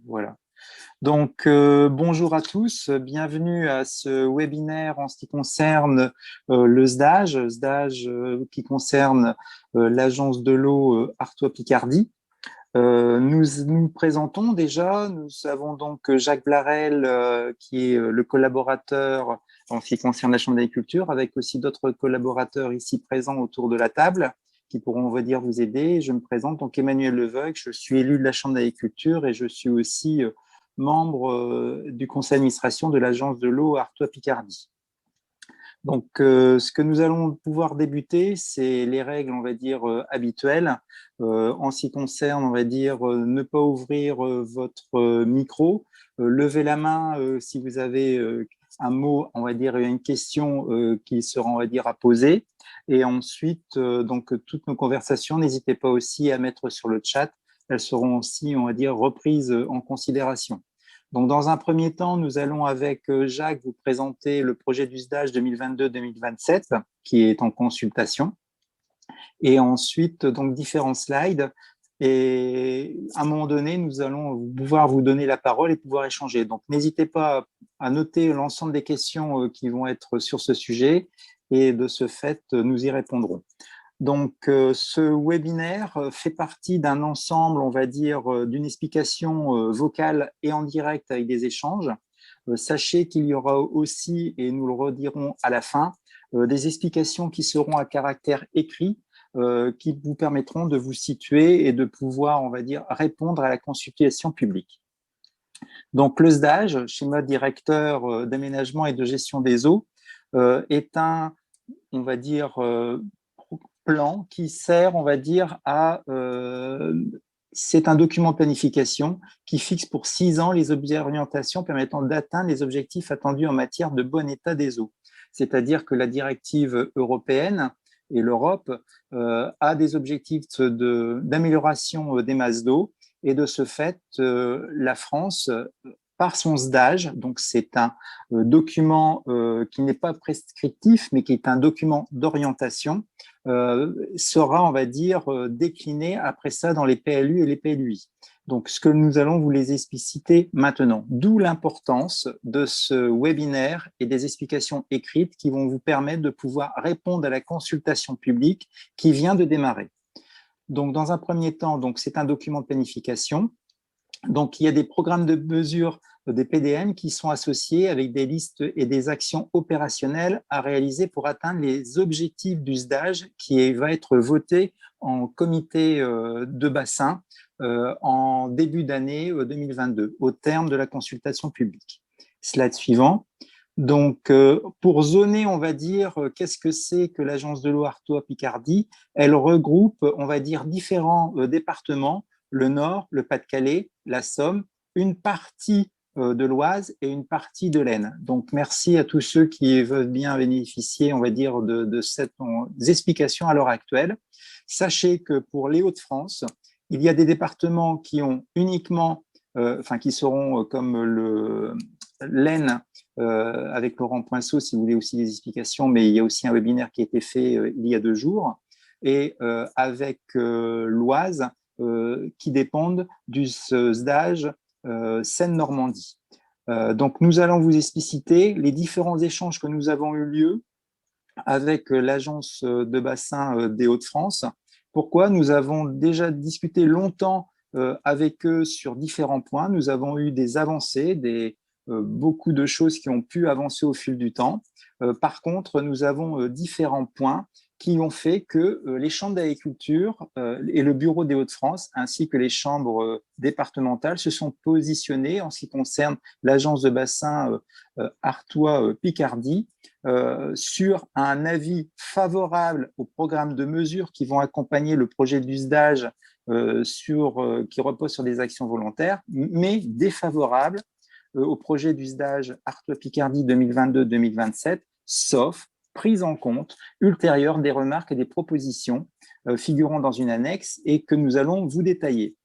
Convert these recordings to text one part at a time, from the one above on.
Voilà. Donc, bonjour à tous, bienvenue à ce webinaire en ce qui concerne le SDAGE, qui concerne l'agence de l'eau Artois Picardie. Nous nous présentons déjà, nous avons donc Jacques Blarel qui est le collaborateur en ce qui concerne la Chambre d'agriculture, avec aussi d'autres collaborateurs ici présents autour de la table qui pourront, on va dire, vous aider. Je me présente donc Emmanuel Leveuil, je suis élu de la Chambre d'agriculture et je suis aussi membre du conseil d'administration de l'agence de l'eau Artois Picardie. Donc, ce que nous allons pouvoir débuter, c'est les règles, on va dire, habituelles. En ce qui concerne, on va dire, ne pas ouvrir votre micro, lever la main si vous avez un mot, on va dire, une question qui sera, on va dire, à poser. Et ensuite, donc, toutes nos conversations, n'hésitez pas aussi à mettre sur le chat. Elles seront aussi, on va dire, reprises en considération. Donc, dans un premier temps, nous allons avec Jacques vous présenter le projet d'USDAGE 2022-2027 qui est en consultation. Et ensuite, donc, différents slides. Et à un moment donné, nous allons pouvoir vous donner la parole et pouvoir échanger. Donc, n'hésitez pas à noter l'ensemble des questions qui vont être sur ce sujet. Et de ce fait, nous y répondrons. Donc, ce webinaire fait partie d'un ensemble, on va dire, d'une explication vocale et en direct avec des échanges. Sachez qu'il y aura aussi, et nous le redirons à la fin, des explications qui seront à caractère écrit, qui vous permettront de vous situer et de pouvoir, on va dire, répondre à la consultation publique. Donc, le SDAGE, schéma directeur d'aménagement et de gestion des eaux, est un, on va dire, plan qui sert, on va dire, c'est un document de planification qui fixe pour 6 ans les orientations permettant d'atteindre les objectifs attendus en matière de bon état des eaux. C'est-à-dire que la directive européenne et l'Europe a des objectifs d'amélioration des masses d'eau et de ce fait, la France par son SDAGE, donc c'est un document qui n'est pas prescriptif, mais qui est un document d'orientation, sera, on va dire, décliné après ça dans les PLU et les PLUI. Donc, ce que nous allons vous les expliciter maintenant. D'où l'importance de ce webinaire et des explications écrites qui vont vous permettre de pouvoir répondre à la consultation publique qui vient de démarrer. Donc, dans un premier temps, donc c'est un document de planification. Donc, il y a des programmes de mesure des PDM qui sont associés avec des listes et des actions opérationnelles à réaliser pour atteindre les objectifs du SDAGE qui va être voté en comité de bassin en début d'année 2022, au terme de la consultation publique. Slide suivant. Donc, pour zoner, on va dire, qu'est-ce que c'est que l'agence de l'eau Artois Picardie? Elle regroupe, on va dire, différents départements, le Nord, le Pas-de-Calais, la Somme, une partie de l'Oise et une partie de l'Aisne. Donc, merci à tous ceux qui veulent bien bénéficier, on va dire, de ces explications à l'heure actuelle. Sachez que pour les Hauts-de-France, il y a des départements qui ont uniquement, qui seront comme l'Aisne, avec Laurent Poinceau, si vous voulez aussi des explications, mais il y a aussi un webinaire qui a été fait il y a 2 jours, et avec l'Oise, qui dépendent du SDAGE Seine-Normandie. Donc, nous allons vous expliciter les différents échanges que nous avons eu lieu avec l'agence de bassin des Hauts-de-France. Pourquoi? Nous avons déjà discuté longtemps avec eux sur différents points. Nous avons eu des avancées, beaucoup de choses qui ont pu avancer au fil du temps. Par contre, nous avons différents points qui ont fait que les chambres d'agriculture et le bureau des Hauts-de-France, ainsi que les chambres départementales, se sont positionnés en ce qui concerne l'agence de bassin Artois Picardie sur un avis favorable au programme de mesures qui vont accompagner le projet d'USDAGE qui repose sur des actions volontaires, mais défavorable au projet d'USDAGE Artois Picardie 2022-2027, sauf prise en compte ultérieure des remarques et des propositions figurant dans une annexe et que nous allons vous détailler.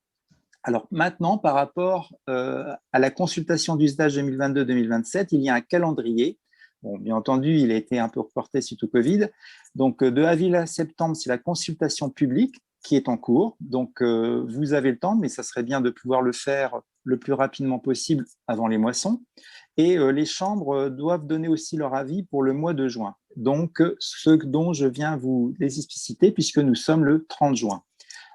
Alors maintenant, par rapport à la consultation d'USDAGE 2022-2027, il y a un calendrier. Bon, bien entendu, il a été un peu reporté suite au Covid. Donc, de avril à septembre, c'est la consultation publique. qui est en cours. Donc, vous avez le temps, mais ça serait bien de pouvoir le faire le plus rapidement possible avant les moissons. Et les chambres doivent donner aussi leur avis pour le mois de juin. Donc, ce dont je viens vous les expliciter, puisque nous sommes le 30 juin.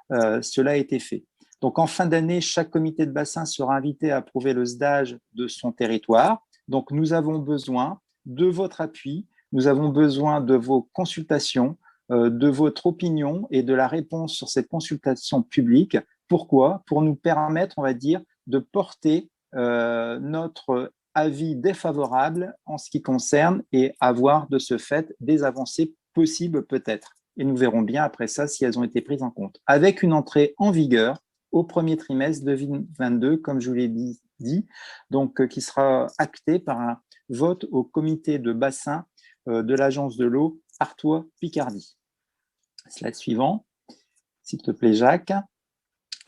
Cela a été fait. Donc, en fin d'année, chaque comité de bassin sera invité à approuver le SDAGE de son territoire. Donc, nous avons besoin de votre appui, nous avons besoin de vos consultations, de votre opinion et de la réponse sur cette consultation publique. Pourquoi? Pour nous permettre, on va dire, de porter notre avis défavorable en ce qui concerne et avoir de ce fait des avancées possibles peut-être. Et nous verrons bien après ça si elles ont été prises en compte. Avec une entrée en vigueur au premier trimestre 2022, comme je vous l'ai dit, donc qui sera acté par un vote au comité de bassin de l'Agence de l'eau Artois-Picardie. Slide suivant, s'il te plaît, Jacques.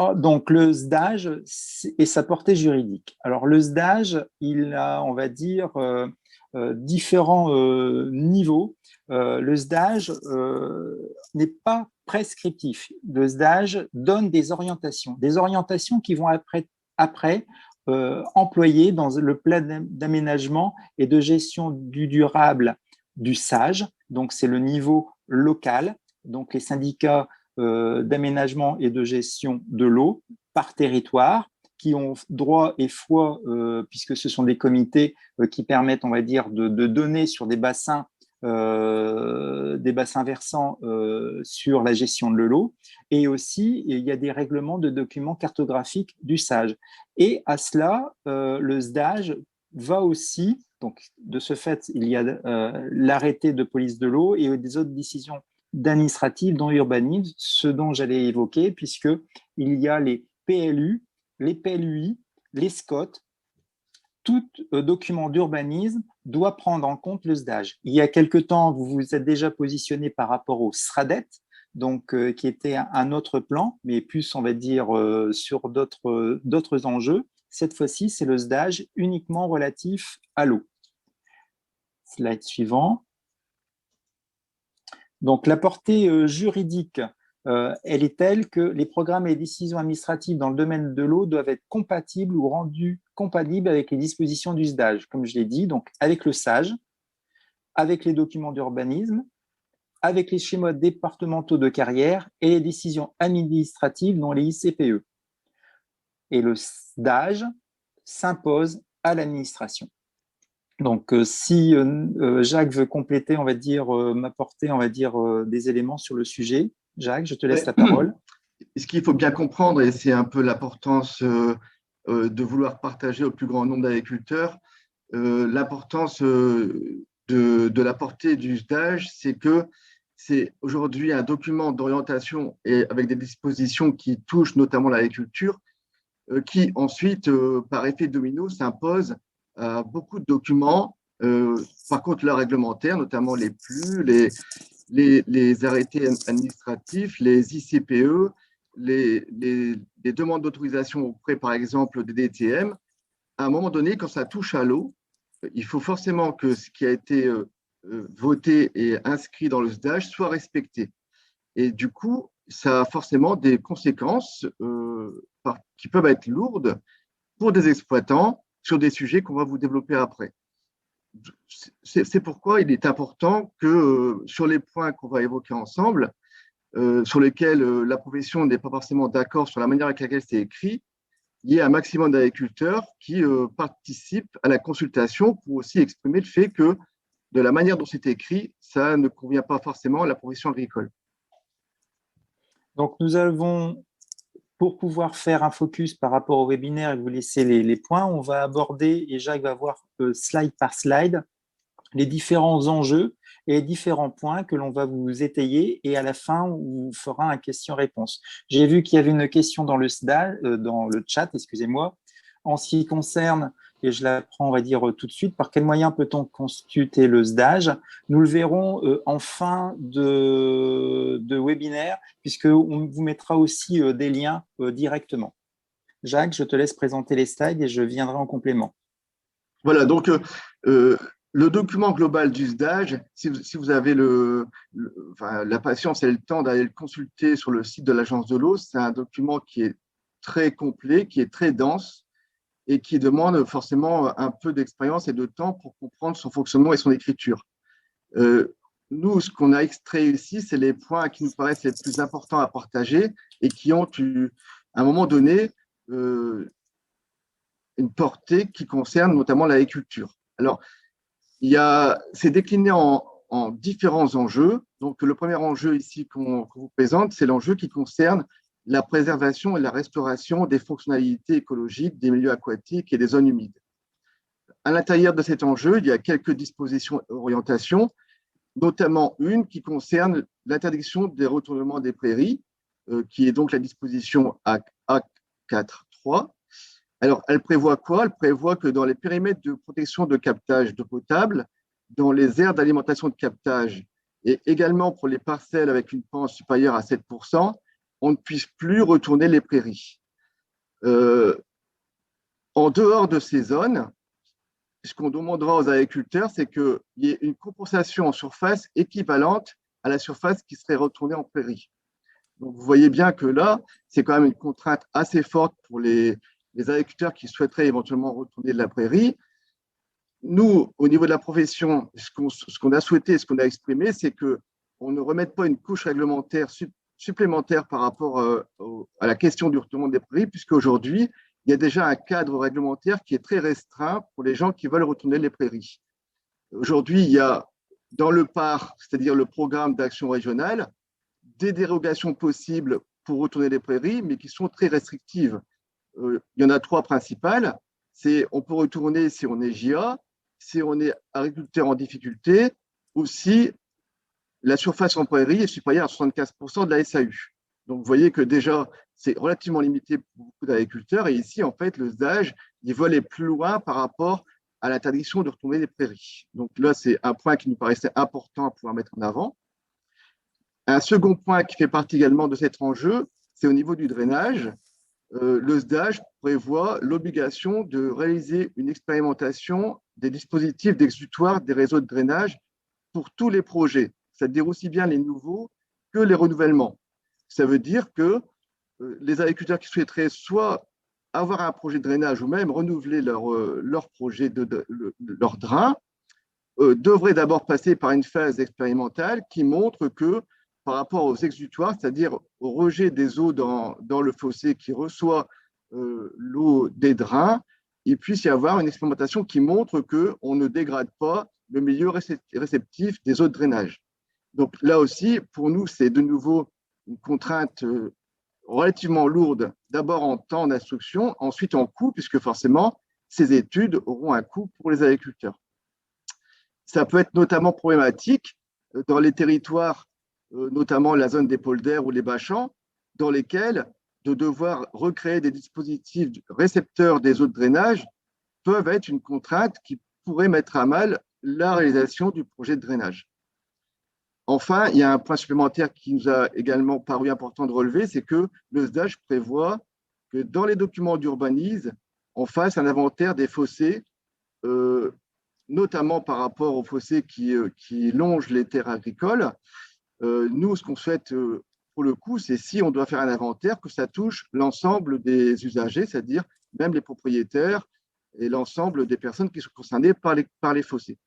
Oh, donc, le SDAGE et sa portée juridique. Alors, le SDAGE, il a, on va dire, différents niveaux. Le SDAGE n'est pas prescriptif. Le SDAGE donne des orientations qui vont après employées dans le plan d'aménagement et de gestion du durable du SAGE. Donc, c'est le niveau local. Donc, les syndicats d'aménagement et de gestion de l'eau par territoire, qui ont droit et foi, puisque ce sont des comités qui permettent, on va dire, de donner sur des bassins versants sur la gestion de l'eau. Et aussi, il y a des règlements de documents cartographiques du SAGE. Et à cela, le SDAGE va aussi, donc de ce fait, il y a l'arrêté de police de l'eau et des autres décisions d'administrative dont urbanisme, ce dont j'allais évoquer, puisqu'il y a les PLU, les PLUI, les SCOT. Tout document d'urbanisme doit prendre en compte le SDAGE. Il y a quelque temps, vous vous êtes déjà positionné par rapport au SRADET, donc, qui était un autre plan, mais plus, on va dire, sur d'autres enjeux. Cette fois-ci, c'est le SDAGE uniquement relatif à l'eau. Slide suivant. Donc, la portée juridique, elle est telle que les programmes et les décisions administratives dans le domaine de l'eau doivent être compatibles ou rendus compatibles avec les dispositions du SDAGE, comme je l'ai dit, donc avec le SAGE, avec les documents d'urbanisme, avec les schémas départementaux de carrière et les décisions administratives dont les ICPE. Et le SDAGE s'impose à l'administration. Donc, si Jacques veut compléter, on va dire, m'apporter, on va dire, des éléments sur le sujet, Jacques, je te laisse la parole. Ce qu'il faut bien comprendre, et c'est un peu l'importance de vouloir partager au plus grand nombre d'agriculteurs, l'importance de la portée du SDAGE, c'est que c'est aujourd'hui un document d'orientation et avec des dispositions qui touchent notamment l'agriculture, qui ensuite, par effet domino, s'impose à beaucoup de documents. Par contre, le réglementaire, notamment les PLU, les arrêtés administratifs, les ICPE, les demandes d'autorisation auprès, par exemple, des DTM, à un moment donné, quand ça touche à l'eau, il faut forcément que ce qui a été voté et inscrit dans le SDAGE soit respecté. Et du coup, ça a forcément des conséquences qui peuvent être lourdes pour des exploitants sur des sujets qu'on va vous développer après. C'est pourquoi il est important que sur les points qu'on va évoquer ensemble, sur lesquels la profession n'est pas forcément d'accord sur la manière avec laquelle c'est écrit, il y ait un maximum d'agriculteurs qui participent à la consultation pour aussi exprimer le fait que de la manière dont c'est écrit, ça ne convient pas forcément à la profession agricole. Donc, nous avons, pour pouvoir faire un focus par rapport au webinaire et vous laisser les points, on va aborder, et Jacques va voir slide par slide, les différents enjeux et les différents points que l'on va vous étayer et à la fin, on vous fera un question-réponse. J'ai vu qu'il y avait une question dans le chat, excusez-moi, en ce qui concerne, et je la prends, on va dire, tout de suite, par quel moyen peut-on consulter le SDAGE? Nous le verrons en fin de webinaire, puisqu'on vous mettra aussi des liens directement. Jacques, je te laisse présenter les slides et je viendrai en complément. Voilà, donc Le document global du SDAGE, si vous avez la patience et le temps d'aller le consulter sur le site de l'Agence de l'eau, c'est un document qui est très complet, qui est très dense et qui demande forcément un peu d'expérience et de temps pour comprendre son fonctionnement et son écriture. Nous, ce qu'on a extrait ici, c'est les points qui nous paraissent les plus importants à partager et qui ont, à un moment donné, une portée qui concerne notamment l'agriculture. Alors, c'est décliné en différents enjeux. Donc, le premier enjeu ici qu'on vous présente, c'est l'enjeu qui concerne la préservation et la restauration des fonctionnalités écologiques des milieux aquatiques et des zones humides. À l'intérieur de cet enjeu, il y a quelques dispositions et orientations, notamment une qui concerne l'interdiction des retournements des prairies, qui est donc la disposition A4.3. Alors, elle prévoit quoi? Elle prévoit que dans les périmètres de protection de captage d'eau potable, dans les aires d'alimentation de captage et également pour les parcelles avec une pente supérieure à 7%, on ne puisse plus retourner les prairies. En dehors de ces zones, ce qu'on demandera aux agriculteurs, c'est qu'il y ait une compensation en surface équivalente à la surface qui serait retournée en prairie. Donc, vous voyez bien que là, c'est quand même une contrainte assez forte pour les agriculteurs qui souhaiteraient éventuellement retourner de la prairie. Nous, au niveau de la profession, ce qu'on a souhaité, ce qu'on a exprimé, c'est qu'on ne remette pas une couche réglementaire supplémentaire par rapport à la question du retournement des prairies, puisqu'aujourd'hui, il y a déjà un cadre réglementaire qui est très restreint pour les gens qui veulent retourner les prairies. Aujourd'hui, il y a dans le PAR, c'est-à-dire le programme d'action régionale, des dérogations possibles pour retourner les prairies, mais qui sont très restrictives. Il y en a trois principales. On peut retourner si on est JA, si on est agriculteur en difficulté, ou si la surface en prairie est supérieure à 75% de la SAU. Donc, vous voyez que déjà, c'est relativement limité pour beaucoup d'agriculteurs. Et ici, en fait, le SDAGE, il veut aller plus loin par rapport à l'interdiction de retourner les prairies. Donc là, c'est un point qui nous paraissait important à pouvoir mettre en avant. Un second point qui fait partie également de cet enjeu, c'est au niveau du drainage. Le SDAGE prévoit l'obligation de réaliser une expérimentation des dispositifs d'exutoire des réseaux de drainage pour tous les projets, c'est-à-dire aussi bien les nouveaux que les renouvellements. Ça veut dire que les agriculteurs qui souhaiteraient soit avoir un projet de drainage ou même renouveler leur projet leur drain devraient d'abord passer par une phase expérimentale qui montre que par rapport aux exutoires, c'est-à-dire au rejet des eaux dans le fossé qui reçoit l'eau des drains, il puisse y avoir une expérimentation qui montre qu'on ne dégrade pas le milieu réceptif des eaux de drainage. Donc là aussi, pour nous, c'est de nouveau une contrainte relativement lourde, d'abord en temps d'instruction, ensuite en coût, puisque forcément, ces études auront un coût pour les agriculteurs. Ça peut être notamment problématique dans les territoires, notamment la zone des polders ou les bas-champs, dans lesquels de devoir recréer des dispositifs récepteurs des eaux de drainage peuvent être une contrainte qui pourrait mettre à mal la réalisation du projet de drainage. Enfin, il y a un point supplémentaire qui nous a également paru important de relever, c'est que le SDAGE prévoit que dans les documents d'urbanisme, on fasse un inventaire des fossés, notamment par rapport aux fossés qui longent les terres agricoles. Nous, ce qu'on souhaite pour le coup, c'est si on doit faire un inventaire, que ça touche l'ensemble des usagers, c'est-à-dire même les propriétaires et l'ensemble des personnes qui sont concernées par les fossés.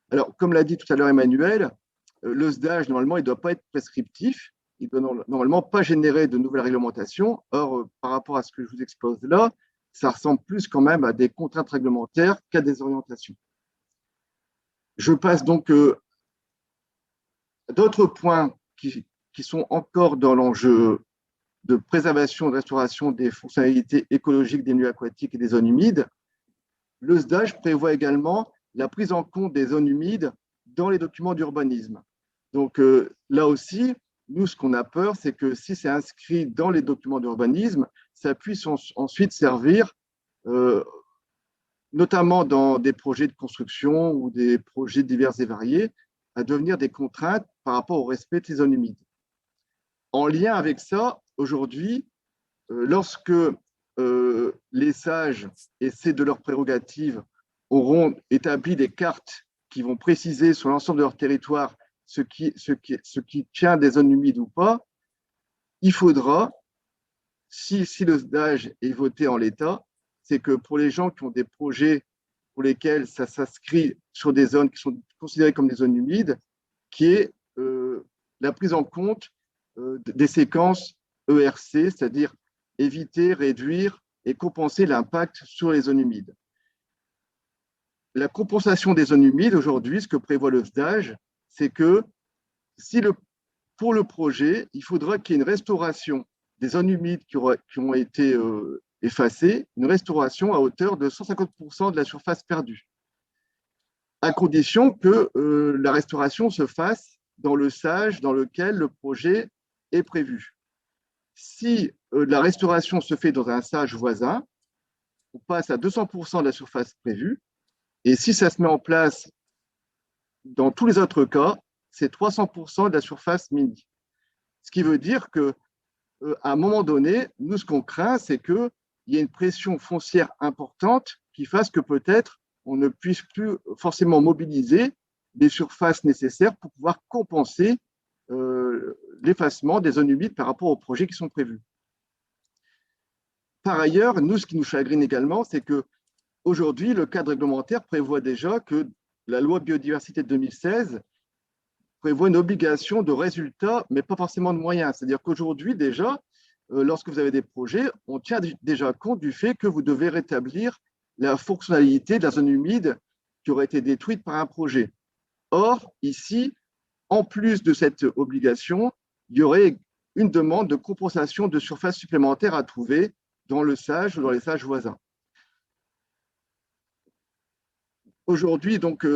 Alors, comme l'a dit tout à l'heure Emmanuel, le SDAGE, normalement, il ne doit pas être prescriptif, il ne doit normalement pas générer de nouvelles réglementations. Or, par rapport à ce que je vous expose là, ça ressemble plus quand même à des contraintes réglementaires qu'à des orientations. Je passe donc à d'autres points qui sont encore dans l'enjeu de préservation et de restauration des fonctionnalités écologiques des milieux aquatiques et des zones humides. Le SDAGE prévoit également la prise en compte des zones humides dans les documents d'urbanisme. Donc là aussi, nous, ce qu'on a peur, c'est que si c'est inscrit dans les documents d'urbanisme, ça puisse ensuite servir, notamment dans des projets de construction ou des projets divers et variés, à devenir des contraintes par rapport au respect des zones humides. En lien avec ça, aujourd'hui, lorsque les sages, et c'est de leur prérogative, auront établi des cartes qui vont préciser sur l'ensemble de leur territoire ce qui tient des zones humides ou pas, il faudra, si le SDAGE est voté en l'état, c'est que pour les gens qui ont des projets pour lesquels ça s'inscrit sur des zones qui sont considérées comme des zones humides, qui est la prise en compte des séquences ERC, c'est-à-dire éviter, réduire et compenser l'impact sur les zones humides. La compensation des zones humides, aujourd'hui, ce que prévoit le SDAGE, c'est que pour le projet, il faudra qu'il y ait une restauration des zones humides qui ont été effacées, une restauration à hauteur de 150% de la surface perdue, à condition que la restauration se fasse dans le SAGE dans lequel le projet est prévu. Si la restauration se fait dans un SAGE voisin, on passe à 200% de la surface prévue, et si ça se met en place dans tous les autres cas, c'est 300% de la surface mini. Ce qui veut dire qu'à un moment donné, nous, ce qu'on craint, c'est qu'il y ait une pression foncière importante qui fasse que peut-être on ne puisse plus forcément mobiliser les surfaces nécessaires pour pouvoir compenser l'effacement des zones humides par rapport aux projets qui sont prévus. Par ailleurs, nous, ce qui nous chagrine également, c'est qu'aujourd'hui, le cadre réglementaire prévoit déjà que la loi biodiversité de 2016 prévoit une obligation de résultats, mais pas forcément de moyens. C'est-à-dire qu'aujourd'hui, déjà, lorsque vous avez des projets, on tient déjà compte du fait que vous devez rétablir la fonctionnalité de la zone humide qui aurait été détruite par un projet. Or, ici, en plus de cette obligation, il y aurait une demande de compensation de surface supplémentaire à trouver dans le SAGE ou dans les SAGE voisins. Aujourd'hui, donc,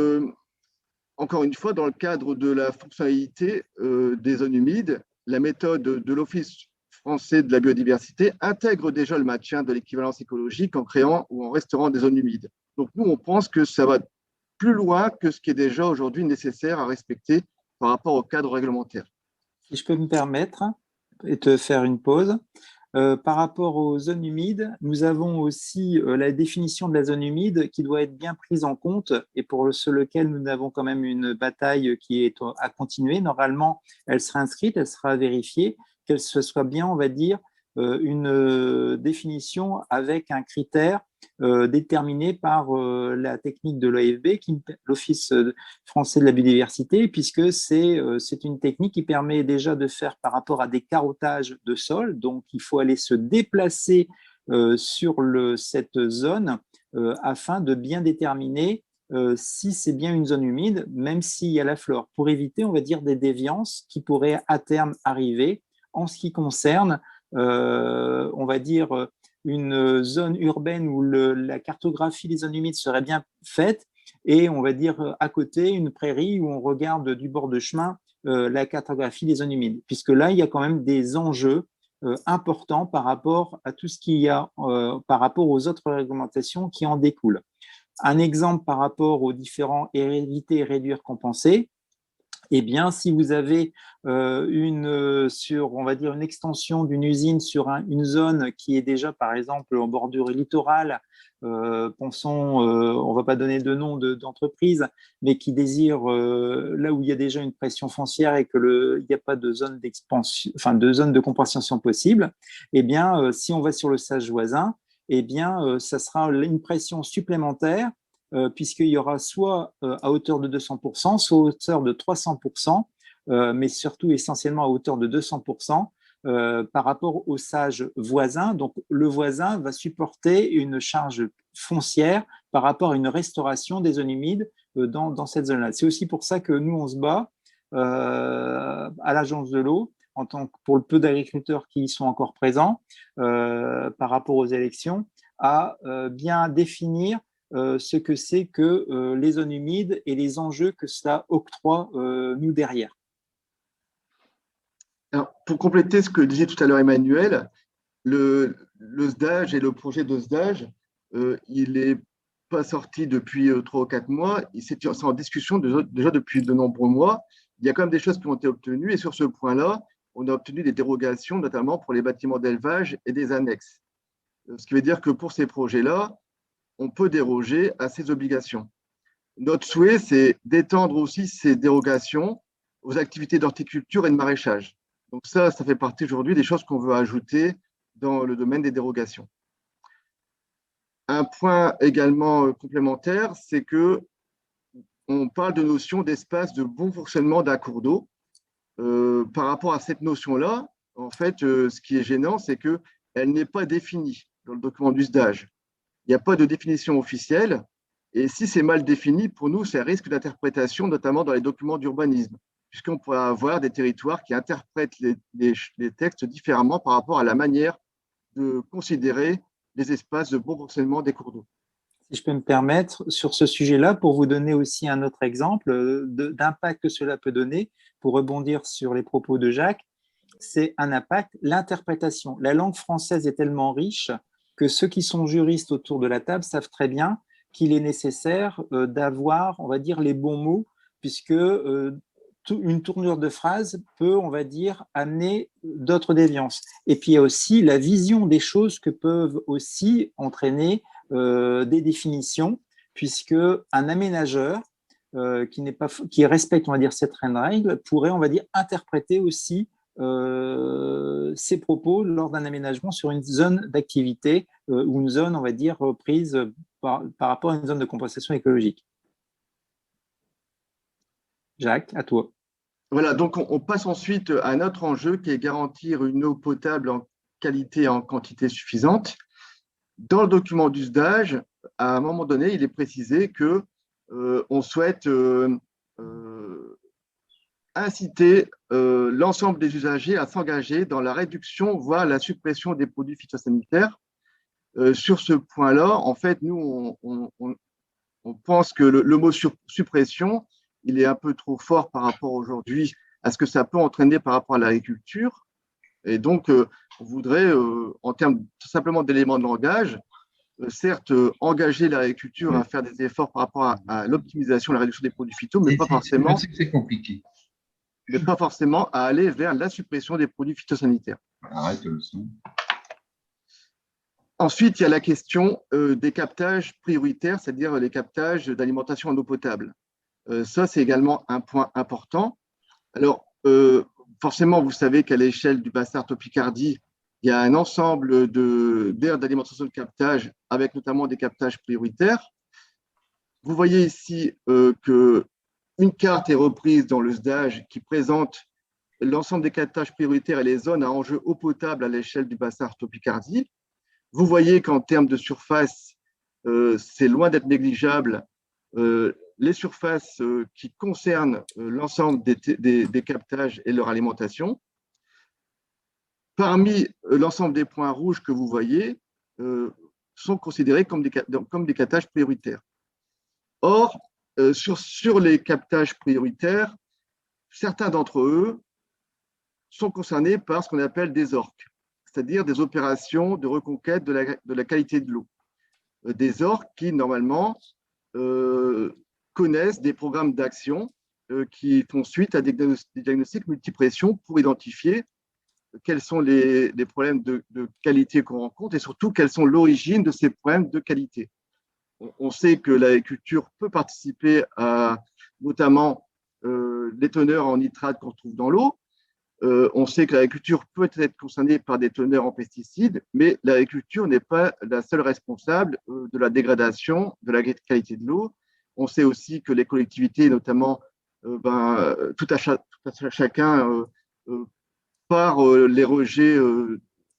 encore une fois, dans le cadre de la fonctionnalité des zones humides, la méthode de l'Office français de la biodiversité intègre déjà le maintien de l'équivalence écologique en créant ou en restaurant des zones humides. Donc nous, on pense que ça va plus loin que ce qui est déjà aujourd'hui nécessaire à respecter par rapport au cadre réglementaire. Si je peux me permettre et te faire une pause. Par rapport aux zones humides, nous avons aussi la définition de la zone humide qui doit être bien prise en compte et sur lequel nous avons quand même une bataille qui est à continuer. Normalement, elle sera inscrite, elle sera vérifiée, qu'elle soit bien, on va dire, une définition avec un critère déterminé par la technique de l'OFB, l'Office français de la biodiversité, puisque c'est une technique qui permet déjà de faire par rapport à des carottages de sol. Donc, il faut aller se déplacer sur cette zone afin de bien déterminer si c'est bien une zone humide, même s'il y a la flore, pour éviter, on va dire, des déviances qui pourraient à terme arriver en ce qui concerne, on va dire, une zone urbaine où la cartographie des zones humides serait bien faite et on va dire à côté une prairie où on regarde du bord de chemin la cartographie des zones humides, puisque là, il y a quand même des enjeux importants par rapport à tout ce qu'il y a, par rapport aux autres réglementations qui en découlent. Un exemple par rapport aux différents éviter, réduire, compenser. Eh bien, si vous avez on va dire, une extension d'une usine sur une zone qui est déjà, par exemple, en bordure littorale, pensons, on ne va pas donner de nom d'entreprise, mais qui désire, là où il y a déjà une pression foncière et qu'il n'y a pas de zone d'expansion, enfin, de zone de compensation possible, eh bien, si on va sur le SAGE voisin, eh bien, ça sera une pression supplémentaire puisqu'il y aura soit à hauteur de 200%, soit à hauteur de 300%, mais surtout essentiellement à hauteur de 200% par rapport au SAGE voisin. Donc, le voisin va supporter une charge foncière par rapport à une restauration des zones humides dans cette zone-là. C'est aussi pour ça que nous, on se bat à l'Agence de l'eau, pour le peu d'agriculteurs qui y sont encore présents par rapport aux élections, à bien définir ce que c'est que les zones humides et les enjeux que cela octroie nous derrière. Alors, pour compléter ce que disait tout à l'heure Emmanuel, le SDAGE et le projet de SDAGE, il n'est pas sorti depuis 3 ou 4 mois, c'est en discussion déjà depuis de nombreux mois. Il y a quand même des choses qui ont été obtenues et sur ce point-là, on a obtenu des dérogations, notamment pour les bâtiments d'élevage et des annexes. Ce qui veut dire que pour ces projets-là, on peut déroger à ces obligations. Notre souhait, c'est d'étendre aussi ces dérogations aux activités d'horticulture et de maraîchage. Donc ça fait partie aujourd'hui des choses qu'on veut ajouter dans le domaine des dérogations. Un point également complémentaire, c'est que on parle de notion d'espace de bon fonctionnement d'un cours d'eau. Par rapport à cette notion-là, en fait, ce qui est gênant, c'est qu'elle n'est pas définie dans le document d'usage. Il n'y a pas de définition officielle. Et si c'est mal défini, pour nous, c'est un risque d'interprétation, notamment dans les documents d'urbanisme, puisqu'on pourrait avoir des territoires qui interprètent les textes différemment par rapport à la manière de considérer les espaces de bon fonctionnement des cours d'eau. Si je peux me permettre, sur ce sujet-là, pour vous donner aussi un autre exemple d'impact que cela peut donner, pour rebondir sur les propos de Jacques, c'est un impact, l'interprétation. La langue française est tellement riche que ceux qui sont juristes autour de la table savent très bien qu'il est nécessaire d'avoir, on va dire, les bons mots, puisque une tournure de phrase peut, on va dire, amener d'autres déviances. Et puis il y a aussi la vision des choses que peuvent aussi entraîner des définitions, puisque un aménageur qui respecte, on va dire, cette règle pourrait, on va dire, interpréter aussi ces propos lors d'un aménagement sur une zone d'activité ou une zone, on va dire, prise par rapport à une zone de compensation écologique. Jacques, à toi. Voilà, donc on passe ensuite à un autre enjeu qui est garantir une eau potable en qualité et en quantité suffisante. Dans le document d'usage, à un moment donné, il est précisé que on souhaite inciter l'ensemble des usagers à s'engager dans la réduction, voire la suppression des produits phytosanitaires. Sur ce point-là, en fait, nous, on pense que le mot suppression, il est un peu trop fort par rapport aujourd'hui à ce que ça peut entraîner par rapport à l'agriculture. Et donc, on voudrait, en termes tout simplement d'éléments de langage, certes, engager l'agriculture à faire des efforts par rapport à l'optimisation, la réduction des produits phyto, mais pas forcément, c'est compliqué. mais pas forcément à aller vers la suppression des produits phytosanitaires. Arrête le son. Ensuite, il y a la question des captages prioritaires, c'est-à-dire les captages d'alimentation en eau potable. Ça, c'est également un point important. Alors, forcément, vous savez qu'à l'échelle du bassin Picardie, il y a un ensemble d'aires d'alimentation de captage, avec notamment des captages prioritaires. Vous voyez ici qu'une carte est reprise dans le SDAGE qui présente l'ensemble des captages prioritaires et les zones à enjeu eau potable à l'échelle du bassin Picardie. Vous voyez qu'en termes de surface, c'est loin d'être négligeable. Les surfaces qui concernent l'ensemble des captages et leur alimentation. Parmi l'ensemble des points rouges que vous voyez, sont considérés comme des captages prioritaires. Or, sur les captages prioritaires, certains d'entre eux sont concernés par ce qu'on appelle des ORC, c'est-à-dire des opérations de reconquête de la qualité de l'eau. Des ORC qui, normalement, connaissent des programmes d'action qui font suite à des diagnostics multipression pour identifier quels sont les problèmes de qualité qu'on rencontre et surtout quelles sont l'origine de ces problèmes de qualité. On sait que l'agriculture peut participer à notamment les teneurs en nitrate qu'on trouve dans l'eau. On sait que l'agriculture peut être concernée par des teneurs en pesticides, mais l'agriculture n'est pas la seule responsable de la dégradation de la qualité de l'eau. On sait aussi que les collectivités, notamment tout à chacun, par les rejets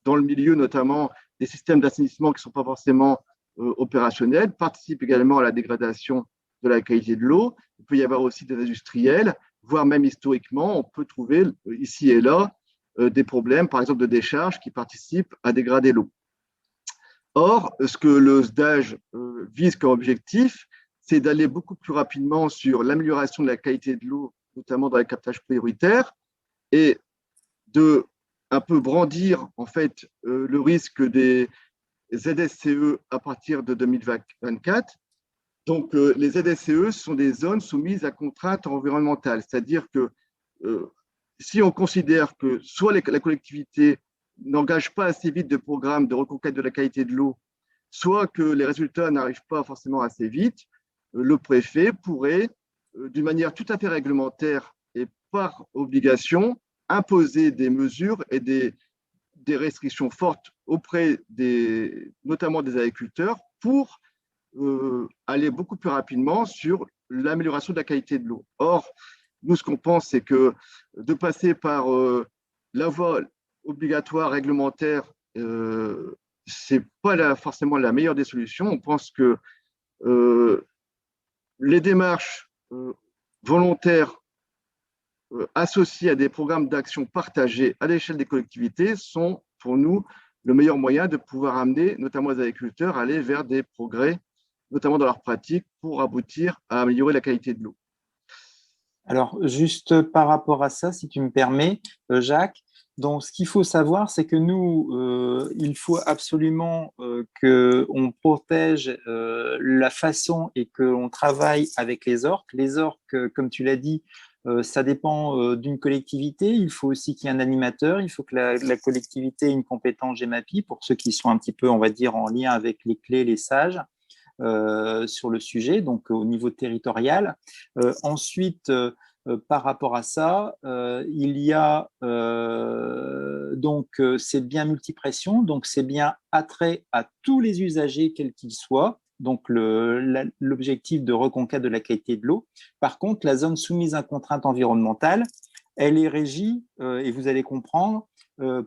dans le milieu, notamment des systèmes d'assainissement qui ne sont pas forcément opérationnels, participent également à la dégradation de la qualité de l'eau. Il peut y avoir aussi des industriels, voire même historiquement, on peut trouver ici et là des problèmes, par exemple de décharge, qui participent à dégrader l'eau. Or, ce que le SDAGE vise comme objectif, c'est d'aller beaucoup plus rapidement sur l'amélioration de la qualité de l'eau, notamment dans les captages prioritaires, et de un peu brandir en fait le risque des ZSCE à partir de 2024. Donc, les ZSCE sont des zones soumises à contraintes environnementales, c'est-à-dire que si on considère que soit la collectivité n'engage pas assez vite de programmes de reconquête de la qualité de l'eau, soit que les résultats n'arrivent pas forcément assez vite, le préfet pourrait, d'une manière tout à fait réglementaire et par obligation, imposer des mesures et des restrictions fortes auprès notamment des agriculteurs pour aller beaucoup plus rapidement sur l'amélioration de la qualité de l'eau. Or, nous, ce qu'on pense, c'est que de passer par la voie obligatoire réglementaire, c'est pas forcément la meilleure des solutions. On pense que les démarches volontaires associées à des programmes d'action partagés à l'échelle des collectivités sont, pour nous, le meilleur moyen de pouvoir amener, notamment les agriculteurs, à aller vers des progrès, notamment dans leurs pratiques, pour aboutir à améliorer la qualité de l'eau. Alors, juste par rapport à ça, si tu me permets, Jacques, donc ce qu'il faut savoir, c'est que nous, il faut absolument qu'on protège la façon et qu'on travaille avec les orques. Les orques, comme tu l'as dit, ça dépend d'une collectivité. Il faut aussi qu'il y ait un animateur. Il faut que la collectivité ait une compétence GEMAPI pour ceux qui sont un petit peu, on va dire, en lien avec les clés, les sages. Sur le sujet, donc au niveau territorial. Ensuite, par rapport à ça, il y a donc c'est bien multipression, donc c'est bien attrait à tous les usagers, quels qu'ils soient. Donc l'objectif de reconquête de la qualité de l'eau. Par contre, la zone soumise à contrainte environnementale, elle est régie, et vous allez comprendre,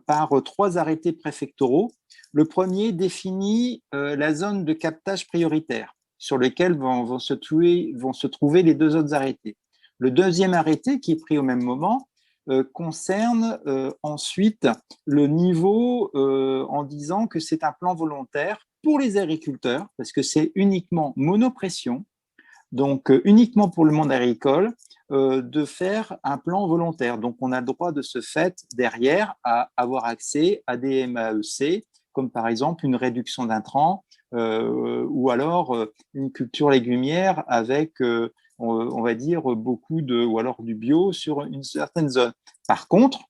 par 3 arrêtés préfectoraux. Le premier définit la zone de captage prioritaire sur lequel vont se trouver les 2 autres arrêtés. Le deuxième arrêté, qui est pris au même moment, concerne ensuite le niveau en disant que c'est un plan volontaire pour les agriculteurs, parce que c'est uniquement monopression, donc uniquement pour le monde agricole, de faire un plan volontaire. Donc on a le droit de ce fait derrière à avoir accès à des MAEC, comme par exemple une réduction d'intrants ou alors une culture légumière avec, on va dire, beaucoup ou alors du bio sur une certaine zone. Par contre,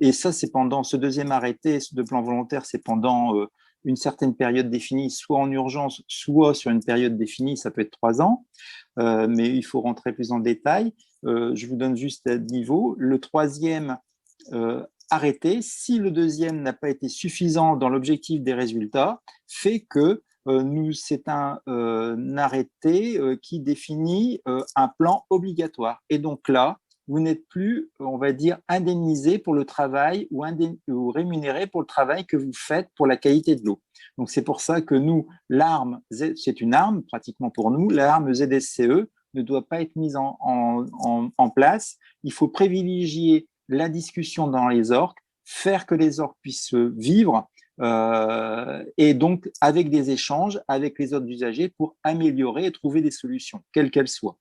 et ça c'est pendant ce deuxième arrêté de plan volontaire, c'est pendant une certaine période définie, soit en urgence, soit sur une période définie, ça peut être 3 ans, mais il faut rentrer plus dans le détail. Je vous donne juste à niveau. Le troisième arrêté, si le deuxième n'a pas été suffisant dans l'objectif des résultats, fait que c'est un arrêté qui définit un plan obligatoire. Et donc là, vous n'êtes plus, on va dire, indemnisé pour le travail ou rémunéré pour le travail que vous faites pour la qualité de l'eau. Donc, c'est pour ça que nous, c'est une arme pratiquement pour nous, l'arme ZSCE ne doit pas être mise en place. Il faut privilégier la discussion dans les orques, faire que les orques puissent vivre et donc avec des échanges avec les autres usagers pour améliorer et trouver des solutions, quelles qu'elles soient.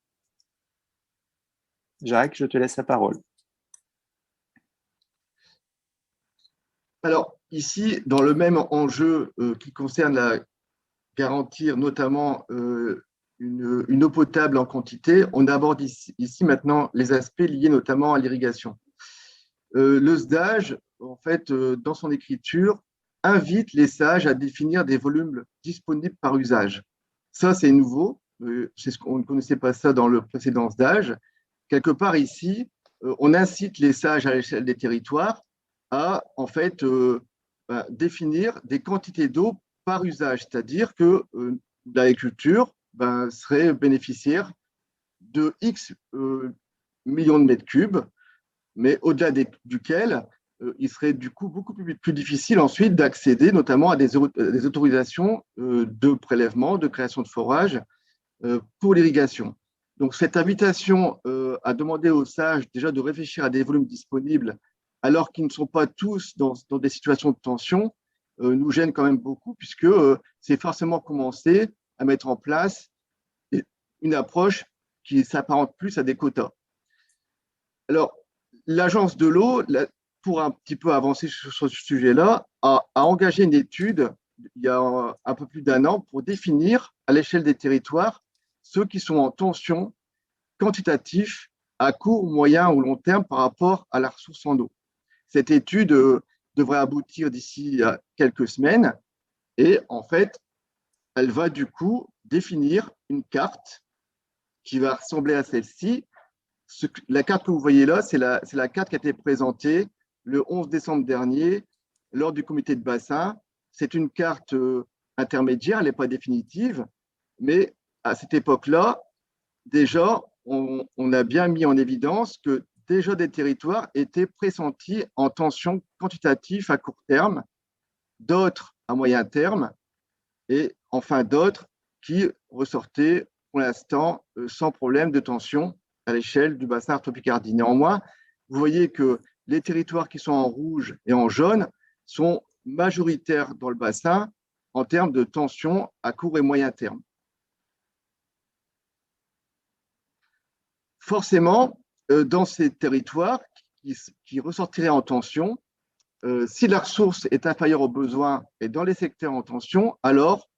Jacques, je te laisse la parole. Alors, ici, dans le même enjeu qui concerne garantir notamment une eau potable en quantité, on aborde ici maintenant les aspects liés notamment à l'irrigation. Le SDAGE, en fait, dans son écriture, invite les sages à définir des volumes disponibles par usage. Ça, c'est nouveau. On ne connaissait pas ça dans le précédent SDAGE. Quelque part ici, on incite les sages à l'échelle des territoires à en fait définir des quantités d'eau par usage, c'est-à-dire que l'agriculture serait bénéficiaire de X millions de mètres cubes, mais au-delà duquel il serait du coup beaucoup plus difficile ensuite d'accéder notamment à des autorisations de prélèvement, de création de forages pour l'irrigation. Donc, cette invitation à demander aux sages déjà de réfléchir à des volumes disponibles alors qu'ils ne sont pas tous dans des situations de tension nous gêne quand même beaucoup puisque c'est forcément commencer à mettre en place une approche qui s'apparente plus à des quotas. Alors, l'agence de l'eau, pour un petit peu avancer sur ce sujet-là, a engagé une étude il y a un peu plus d'1 an pour définir à l'échelle des territoires ceux qui sont en tension quantitatif à court, moyen ou long terme par rapport à la ressource en eau. Cette étude devrait aboutir d'ici quelques semaines et en fait, elle va du coup définir une carte qui va ressembler à celle-ci. La carte que vous voyez là, c'est la carte qui a été présentée le 11 décembre dernier lors du comité de bassin. C'est une carte intermédiaire, elle n'est pas définitive, mais à cette époque-là, déjà, on a bien mis en évidence que déjà des territoires étaient pressentis en tension quantitative à court terme, d'autres à moyen terme, et enfin d'autres qui ressortaient pour l'instant sans problème de tension à l'échelle du bassin Artois-Picardie. Néanmoins, vous voyez que les territoires qui sont en rouge et en jaune sont majoritaires dans le bassin en termes de tension à court et moyen terme. Forcément, dans ces territoires qui ressortiraient en tension, si la ressource est inférieure aux besoins et dans les secteurs en tension, alors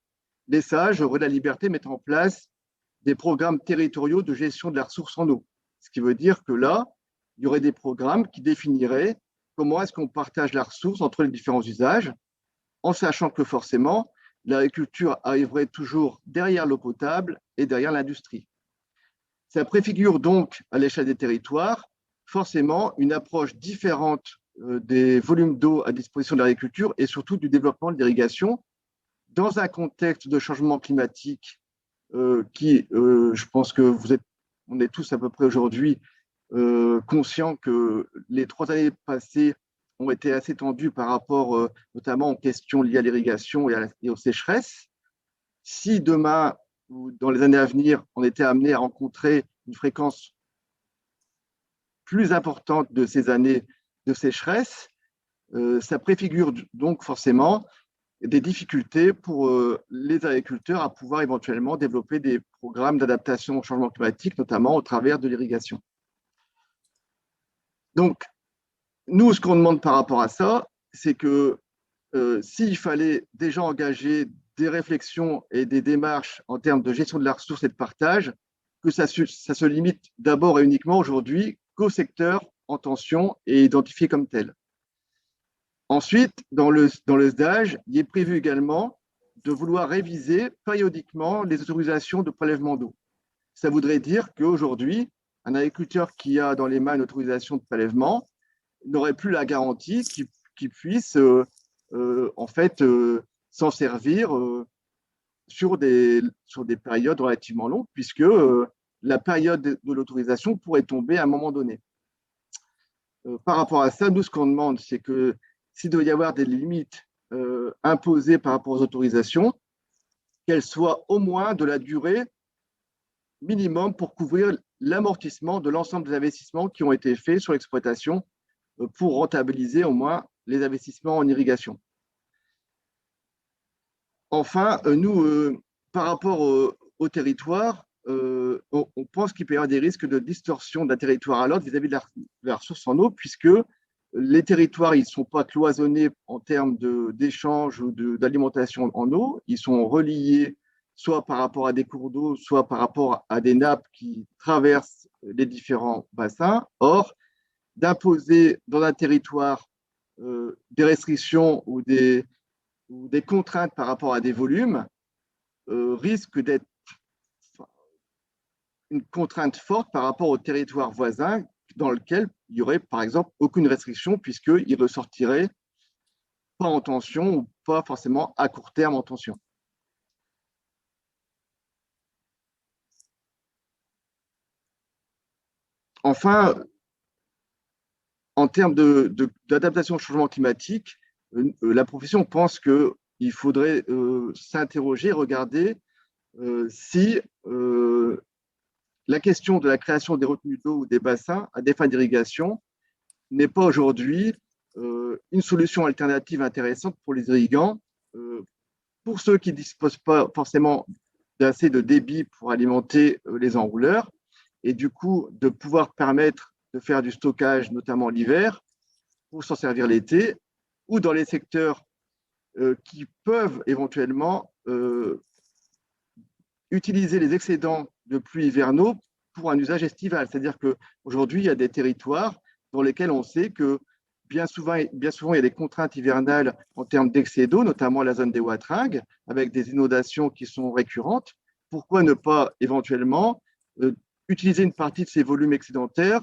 les sages auraient la liberté de mettre en place des programmes territoriaux de gestion de la ressource en eau. Ce qui veut dire que là, il y aurait des programmes qui définiraient comment est-ce qu'on partage la ressource entre les différents usages, en sachant que forcément, l'agriculture arriverait toujours derrière l'eau potable et derrière l'industrie. Ça préfigure donc, à l'échelle des territoires, forcément une approche différente des volumes d'eau à disposition de l'agriculture et surtout du développement de l'irrigation dans un contexte de changement climatique je pense que on est tous à peu près aujourd'hui conscients que les 3 années passées ont été assez tendues par rapport notamment aux questions liées à l'irrigation et aux sécheresses. Si demain ou dans les années à venir, on était amené à rencontrer une fréquence plus importante de ces années de sécheresse, ça préfigure donc forcément des difficultés pour les agriculteurs à pouvoir éventuellement développer des programmes d'adaptation au changement climatique, notamment au travers de l'irrigation. Donc, nous, ce qu'on demande par rapport à ça, c'est que s'il fallait déjà engager des réflexions et des démarches en termes de gestion de la ressource et de partage, que ça se limite d'abord et uniquement aujourd'hui qu'au secteur en tension et identifié comme tel. Ensuite, dans le SDAGE, il est prévu également de vouloir réviser périodiquement les autorisations de prélèvement d'eau. Ça voudrait dire qu'aujourd'hui, un agriculteur qui a dans les mains une autorisation de prélèvement n'aurait plus la garantie qu'il puisse en fait s'en servir sur des périodes relativement longues, puisque la période de l'autorisation pourrait tomber à un moment donné. Par rapport à ça, nous, ce qu'on demande, c'est que s'il doit y avoir des limites imposées par rapport aux autorisations, qu'elles soient au moins de la durée minimum pour couvrir l'amortissement de l'ensemble des investissements qui ont été faits sur l'exploitation pour rentabiliser au moins les investissements en irrigation. Enfin, nous, par rapport au territoire, on pense qu'il peut y avoir des risques de distorsion d'un territoire à l'autre vis-à-vis de la ressource en eau, puisque les territoires, ils ne sont pas cloisonnés en termes d'échange ou d'alimentation en eau, ils sont reliés soit par rapport à des cours d'eau, soit par rapport à des nappes qui traversent les différents bassins. Or, d'imposer dans un territoire des restrictions ou des contraintes par rapport à des volumes risque d'être une contrainte forte par rapport au territoire voisin dans lequel il n'y aurait, par exemple, aucune restriction puisqu'il ressortirait pas en tension ou pas forcément à court terme en tension. Enfin, en termes d'adaptation au changement climatique, la profession pense qu'il faudrait s'interroger, regarder si la question de la création des retenues d'eau ou des bassins à des fins d'irrigation n'est pas aujourd'hui une solution alternative intéressante pour les irrigants, pour ceux qui ne disposent pas forcément d'assez de débit pour alimenter les enrouleurs, et du coup de pouvoir permettre de faire du stockage, notamment l'hiver, pour s'en servir l'été, ou dans les secteurs qui peuvent éventuellement utiliser les excédents de pluie hivernaux pour un usage estival. C'est-à-dire qu'aujourd'hui, il y a des territoires dans lesquels on sait que bien souvent, il y a des contraintes hivernales en termes d'excès d'eau, notamment la zone des Ouatragues, avec des inondations qui sont récurrentes. Pourquoi ne pas éventuellement utiliser une partie de ces volumes excédentaires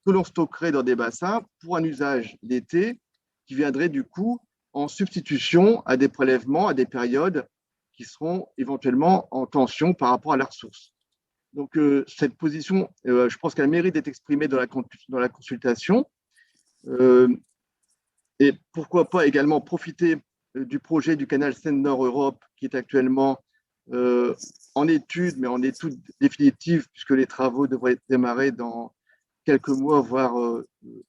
que l'on stockerait dans des bassins pour un usage l'été qui viendrait du coup en substitution à des prélèvements à des périodes qui seront éventuellement en tension par rapport à la ressource. Donc, cette position, je pense qu'elle mérite d'être exprimée dans la consultation. Et pourquoi pas également profiter du projet du canal Seine-Nord-Europe qui est actuellement en étude, mais en étude définitive, puisque les travaux devraient démarrer dans quelques mois, voire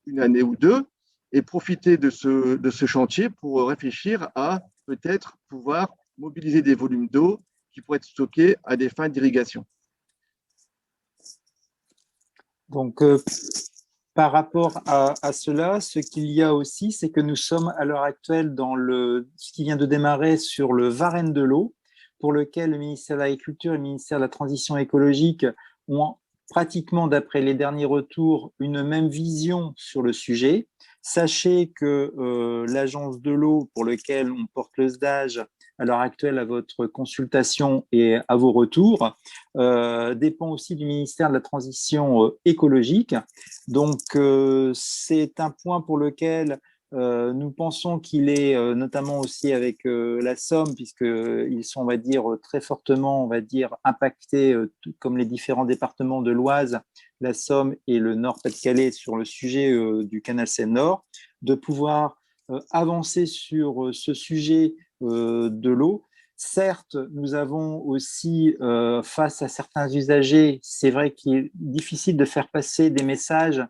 une année ou deux, et profiter de ce chantier pour réfléchir à peut-être pouvoir mobiliser des volumes d'eau qui pourraient être stockés à des fins d'irrigation. Donc, par rapport à cela, ce qu'il y a aussi, c'est que nous sommes à l'heure actuelle dans ce qui vient de démarrer sur le Varenne de l'eau, pour lequel le ministère de l'Agriculture et le ministère de la Transition écologique ont pratiquement, d'après les derniers retours, une même vision sur le sujet. Sachez que l'agence de l'eau, pour laquelle on porte le SDAGE, à l'heure actuelle à votre consultation et à vos retours, dépend aussi du ministère de la Transition écologique. Donc, c'est un point pour lequel nous pensons qu'il est notamment aussi avec la Somme, puisqu'ils sont, on va dire, très fortement, on va dire, impactés, comme les différents départements de l'Oise, la Somme et le Nord-Pas-de-Calais sur le sujet du canal Seine-Nord, de pouvoir avancer sur ce sujet de l'eau. Certes, nous avons aussi, face à certains usagers, c'est vrai qu'il est difficile de faire passer des messages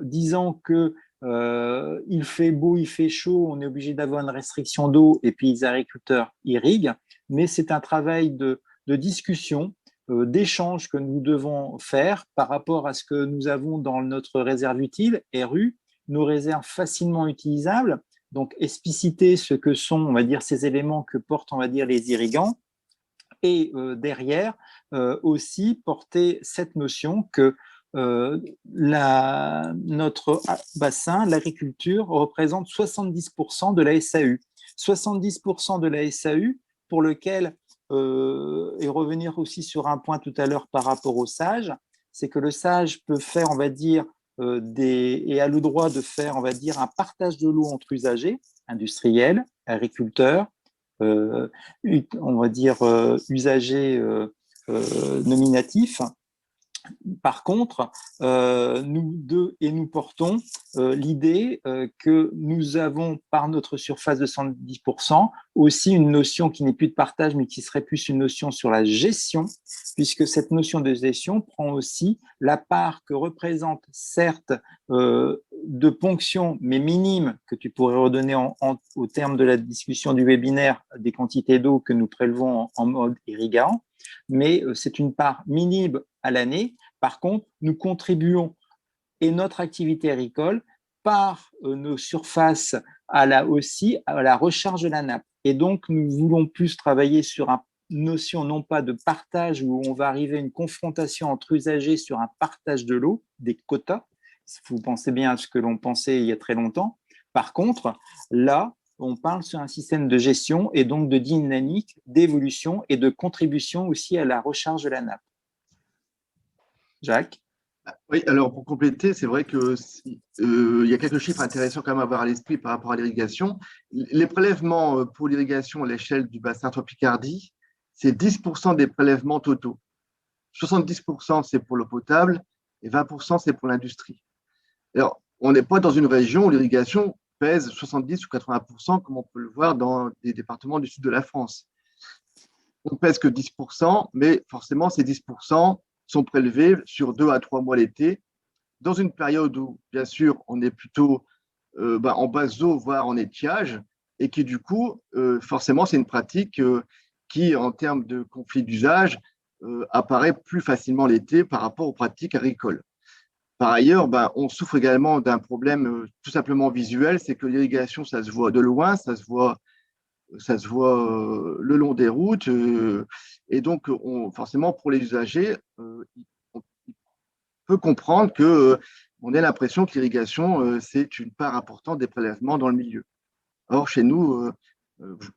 disant que il fait beau, il fait chaud, on est obligé d'avoir une restriction d'eau et puis les agriculteurs irriguent, mais c'est un travail de discussion, d'échange que nous devons faire par rapport à ce que nous avons dans notre réserve utile, RU, nos réserves facilement utilisables, donc expliciter ce que sont, on va dire, ces éléments que portent, on va dire, les irrigants, et derrière aussi porter cette notion que notre bassin, l'agriculture, représente 70% de la SAU. 70% de la SAU pour lequel, et revenir aussi sur un point tout à l'heure par rapport au SAGE, c'est que le SAGE peut faire, on va dire, et a le droit de faire, on va dire, un partage de l'eau entre usagers, industriels, agriculteurs, on va dire, usagers nominatifs. Par contre, nous deux et nous portons l'idée que nous avons, par notre surface de 110%, aussi une notion qui n'est plus de partage, mais qui serait plus une notion sur la gestion, puisque cette notion de gestion prend aussi la part que représente, certes, de ponction, mais minime, que tu pourrais redonner au terme de la discussion du webinaire, des quantités d'eau que nous prélevons en mode irrigant, mais c'est une part minime à l'année. Par contre, nous contribuons et notre activité agricole par nos surfaces aussi à la recharge de la nappe. Et donc, nous voulons plus travailler sur une notion non pas de partage où on va arriver à une confrontation entre usagers sur un partage de l'eau, des quotas. Vous pensez bien à ce que l'on pensait il y a très longtemps. Par contre, là, on parle sur un système de gestion et donc de dynamique, d'évolution et de contribution aussi à la recharge de la nappe. Jacques? Oui, alors pour compléter, c'est vrai que y a quelques chiffres intéressants quand même à avoir à l'esprit par rapport à l'irrigation. Les prélèvements pour l'irrigation à l'échelle du bassin Picardie, c'est 10% des prélèvements totaux. 70% c'est pour l'eau potable et 20% c'est pour l'industrie. Alors, on n'est pas dans une région où l'irrigation pèse 70 ou 80%, comme on peut le voir dans des départements du sud de la France. On ne pèse que 10%, mais forcément, ces 10% sont prélevés sur 2 à 3 mois l'été, dans une période où, bien sûr, on est plutôt en basse eau, voire en étiage, et qui, du coup, forcément, c'est une pratique qui, en termes de conflit d'usage, apparaît plus facilement l'été par rapport aux pratiques agricoles. Par ailleurs, on souffre également d'un problème tout simplement visuel, c'est que l'irrigation, ça se voit de loin, ça se voit le long des routes. Et donc, forcément, pour les usagers, on peut comprendre qu'il on a l'impression que l'irrigation, c'est une part importante des prélèvements dans le milieu. Or, chez nous,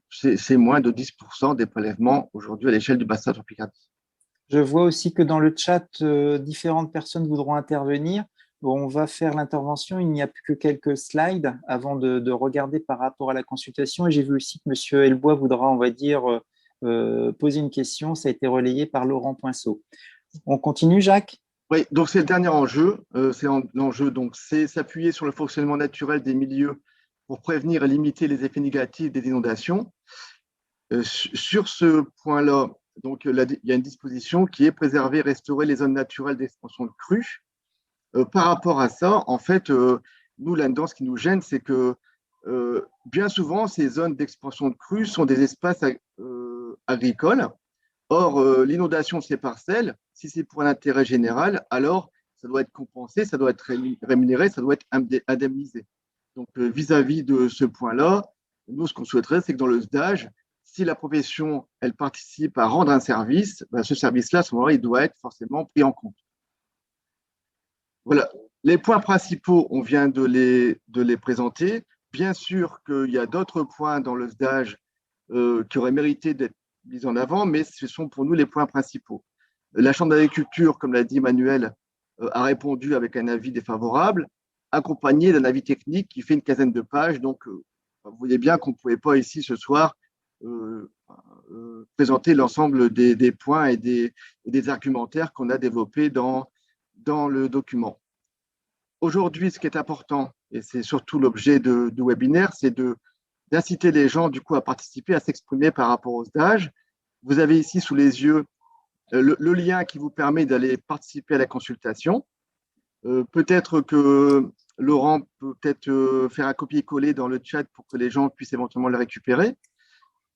c'est moins de 10% des prélèvements aujourd'hui à l'échelle du bassin de Picardie. Je vois aussi que dans le chat, différentes personnes voudront intervenir. On va faire l'intervention. Il n'y a plus que quelques slides avant de regarder par rapport à la consultation. Et j'ai vu aussi que M. Elbois voudra, on va dire, poser une question. Ça a été relayé par Laurent Poinceau. On continue, Jacques? Oui, donc c'est le dernier enjeu. L'enjeu, donc, c'est s'appuyer sur le fonctionnement naturel des milieux pour prévenir et limiter les effets négatifs des inondations. Sur ce point-là, donc, il y a une disposition qui est préserver et restaurer les zones naturelles d'expansion de crues. Par rapport à ça, en fait, nous, là-dedans, ce qui nous gêne, c'est que bien souvent, ces zones d'expansion de crues sont des espaces agricoles. Or, l'inondation de ces parcelles, si c'est pour un intérêt général, alors ça doit être compensé, ça doit être rémunéré, ça doit être indemnisé. Donc, vis-à-vis de ce point-là, nous, ce qu'on souhaiterait, c'est que dans le SDAGE, si la profession, elle participe à rendre un service, ben, ce service-là, à ce moment-là, il doit être forcément pris en compte. Voilà. Les points principaux, on vient de les présenter. Bien sûr qu'il y a d'autres points dans le SDAGE qui auraient mérité d'être mis en avant, mais ce sont pour nous les points principaux. La Chambre d'agriculture, comme l'a dit Emmanuel, a répondu avec un avis défavorable, accompagné d'un avis technique qui fait une quinzaine de pages. Donc, vous voyez bien qu'on ne pouvait pas ici ce soir présenter l'ensemble des points et des argumentaires qu'on a développés dans le document. Aujourd'hui, ce qui est important, et c'est surtout l'objet du webinaire, c'est d'inciter les gens du coup à participer, à s'exprimer par rapport au stage. Vous avez ici sous les yeux le lien qui vous permet d'aller participer à la consultation. Peut-être que Laurent peut peut-être faire un copier-coller dans le chat pour que les gens puissent éventuellement le récupérer.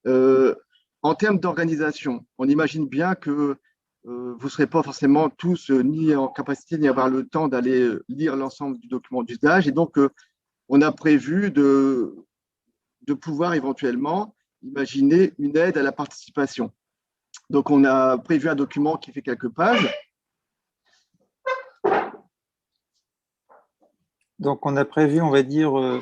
En termes d'organisation, on imagine bien que vous ne serez pas forcément tous ni en capacité ni avoir le temps d'aller lire l'ensemble du document d'usage. Et donc, on a prévu de pouvoir éventuellement imaginer une aide à la participation. Donc, on a prévu un document qui fait quelques pages. Donc, on a prévu, on va dire,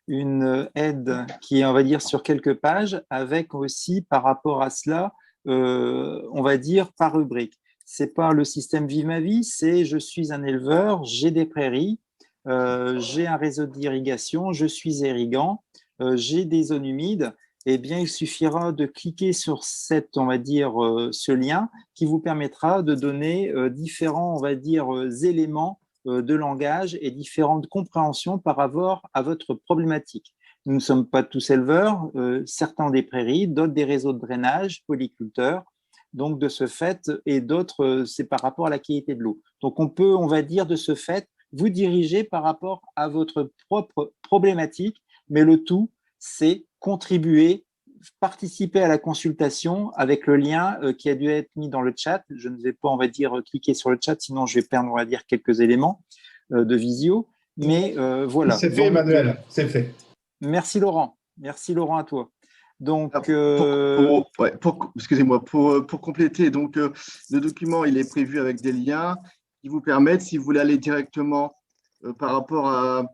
une aide qui est, on va dire, sur quelques pages, avec aussi, par rapport à cela, on va dire, par rubrique. C'est pas le système Vive ma vie, c'est je suis un éleveur, j'ai des prairies, j'ai un réseau d'irrigation, je suis irrigant, j'ai des zones humides. Eh bien, il suffira de cliquer sur cette, on va dire, ce lien qui vous permettra de donner différents, on va dire, éléments de langage et différentes compréhensions par rapport à votre problématique. Nous ne sommes pas tous éleveurs, certains ont des prairies, d'autres des réseaux de drainage, polyculteurs. Donc, de ce fait, et d'autres, c'est par rapport à la qualité de l'eau. Donc, on peut, on va dire, de ce fait, vous diriger par rapport à votre propre problématique, mais le tout, c'est contribuer, participer à la consultation avec le lien qui a dû être mis dans le chat. Je ne vais pas, on va dire, cliquer sur le chat, sinon je vais perdre, on va dire, quelques éléments de visio. Mais voilà. C'est fait, donc, Emmanuel, c'est fait. Merci Laurent. Merci Laurent à toi. Donc, excusez-moi, pour compléter, donc le document, il est prévu avec des liens qui vous permettent, si vous voulez aller directement par rapport à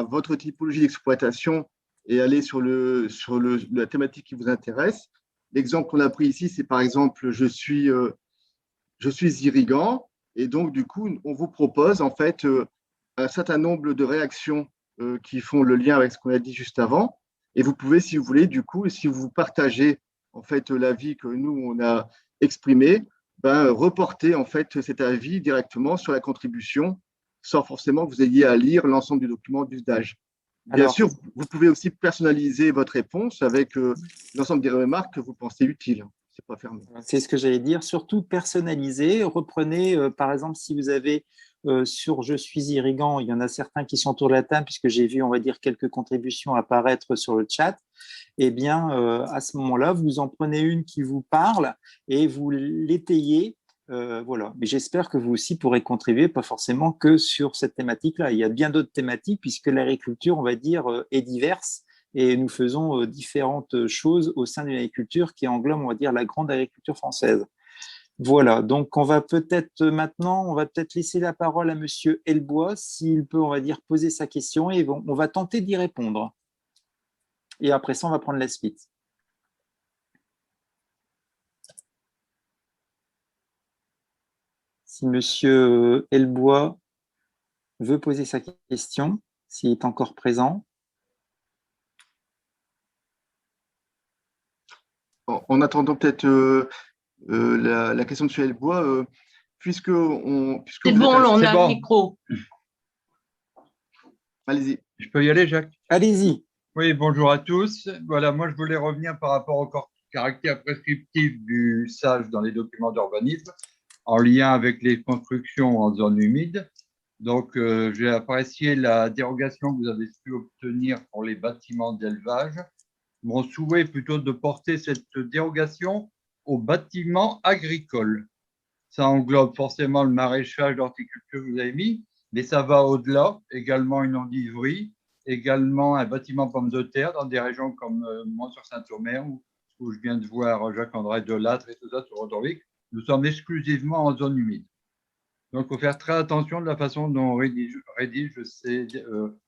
votre typologie d'exploitation et aller sur la thématique qui vous intéresse. L'exemple qu'on a pris ici, c'est par exemple, je suis irrigant, et donc du coup, on vous propose en fait un certain nombre de réactions qui font le lien avec ce qu'on a dit juste avant. Et vous pouvez, si vous voulez, du coup, si vous partagez en fait l'avis que nous on a exprimé, reporter en fait cet avis directement sur la contribution, sans forcément que vous ayez à lire l'ensemble du document du SDAGE. Bien sûr, vous pouvez aussi personnaliser votre réponse avec l'ensemble des remarques que vous pensez utiles. C'est pas fermé. C'est ce que j'allais dire. Surtout personnaliser. Reprenez, par exemple, si vous avez sur Je suis irrigant, il y en a certains qui sont autour de la table, puisque j'ai vu, on va dire, quelques contributions apparaître sur le chat. Eh bien, à ce moment-là, vous en prenez une qui vous parle et vous l'étayez. Voilà. Mais j'espère que vous aussi pourrez contribuer, pas forcément que sur cette thématique-là. Il y a bien d'autres thématiques, puisque l'agriculture, on va dire, est diverse. Et nous faisons différentes choses au sein d'une agriculture qui englobe, on va dire, la grande agriculture française. Voilà, donc on va peut-être laisser la parole à Monsieur Helbois, s'il peut, on va dire, poser sa question et on va tenter d'y répondre. Et après ça, on va prendre la suite. Si Monsieur Helbois veut poser sa question, s'il est encore présent. En attendant peut-être la question de M. Helbois, puisque vous C'est êtes bon, à- on c'est a bon. le micro. Allez-y. Je peux y aller, Jacques? Allez-y. Oui, bonjour à tous. Voilà, moi je voulais revenir par rapport au caractère prescriptif du SAGE dans les documents d'urbanisme en lien avec les constructions en zone humide. Donc, j'ai apprécié la dérogation que vous avez pu obtenir pour les bâtiments d'élevage. Mon souhait est plutôt de porter cette dérogation aux bâtiments agricoles. Ça englobe forcément le maraîchage, l'horticulture que vous avez mis, mais ça va au-delà, également une endiverie, également un bâtiment pomme de terre dans des régions comme Mont-sur-Saint-Omer, où je viens de voir Jacques-André Delattre et tout ça sur Rodoric. Nous sommes exclusivement en zone humide. Donc, il faut faire très attention de la façon dont on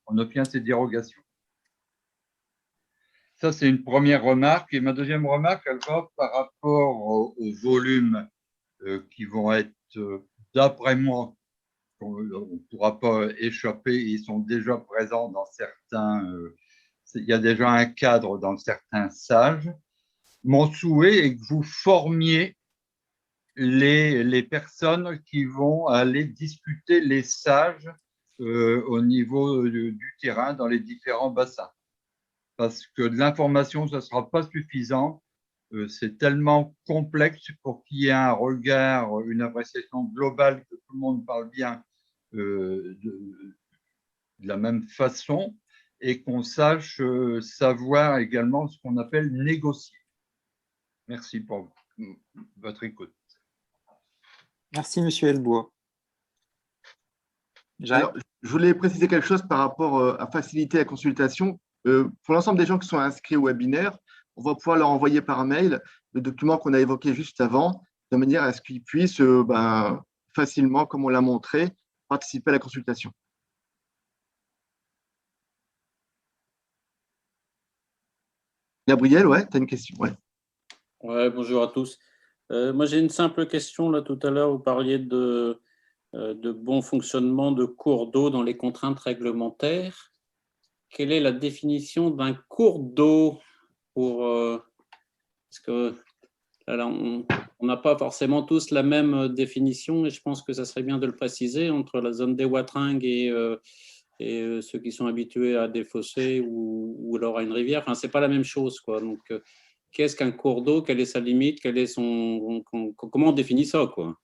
on obtient ces dérogations. Ça, c'est une première remarque. Et ma deuxième remarque, elle va par rapport au volume qui vont être, d'après moi, on ne pourra pas échapper, ils sont déjà présents dans certains, il y a déjà un cadre dans certains sages. Mon souhait est que vous formiez les personnes qui vont aller discuter les sages au niveau du terrain dans les différents bassins. Parce que de l'information, ça ne sera pas suffisant. C'est tellement complexe pour qu'il y ait un regard, une appréciation globale, que tout le monde parle bien de la même façon et qu'on sache savoir également ce qu'on appelle négocier. Merci pour votre écoute. Merci, Monsieur Helbois. Jacques? Alors, je voulais préciser quelque chose par rapport à faciliter la consultation. Pour l'ensemble des gens qui sont inscrits au webinaire, on va pouvoir leur envoyer par mail le document qu'on a évoqué juste avant, de manière à ce qu'ils puissent facilement, comme on l'a montré, participer à la consultation. Gabriel, ouais, tu as une question? Ouais. Ouais, bonjour à tous. Moi, j'ai une simple question. Là, tout à l'heure, vous parliez de bon fonctionnement de cours d'eau dans les contraintes réglementaires. Quelle est la définition d'un cours d'eau parce que là, on n'a pas forcément tous la même définition et je pense que ça serait bien de le préciser entre la zone des Watringues et ceux qui sont habitués à des fossés ou alors à une rivière. Enfin, c'est pas la même chose, quoi. Donc, qu'est-ce qu'un cours d'eau? Quelle est sa limite? Comment on définit ça, quoi?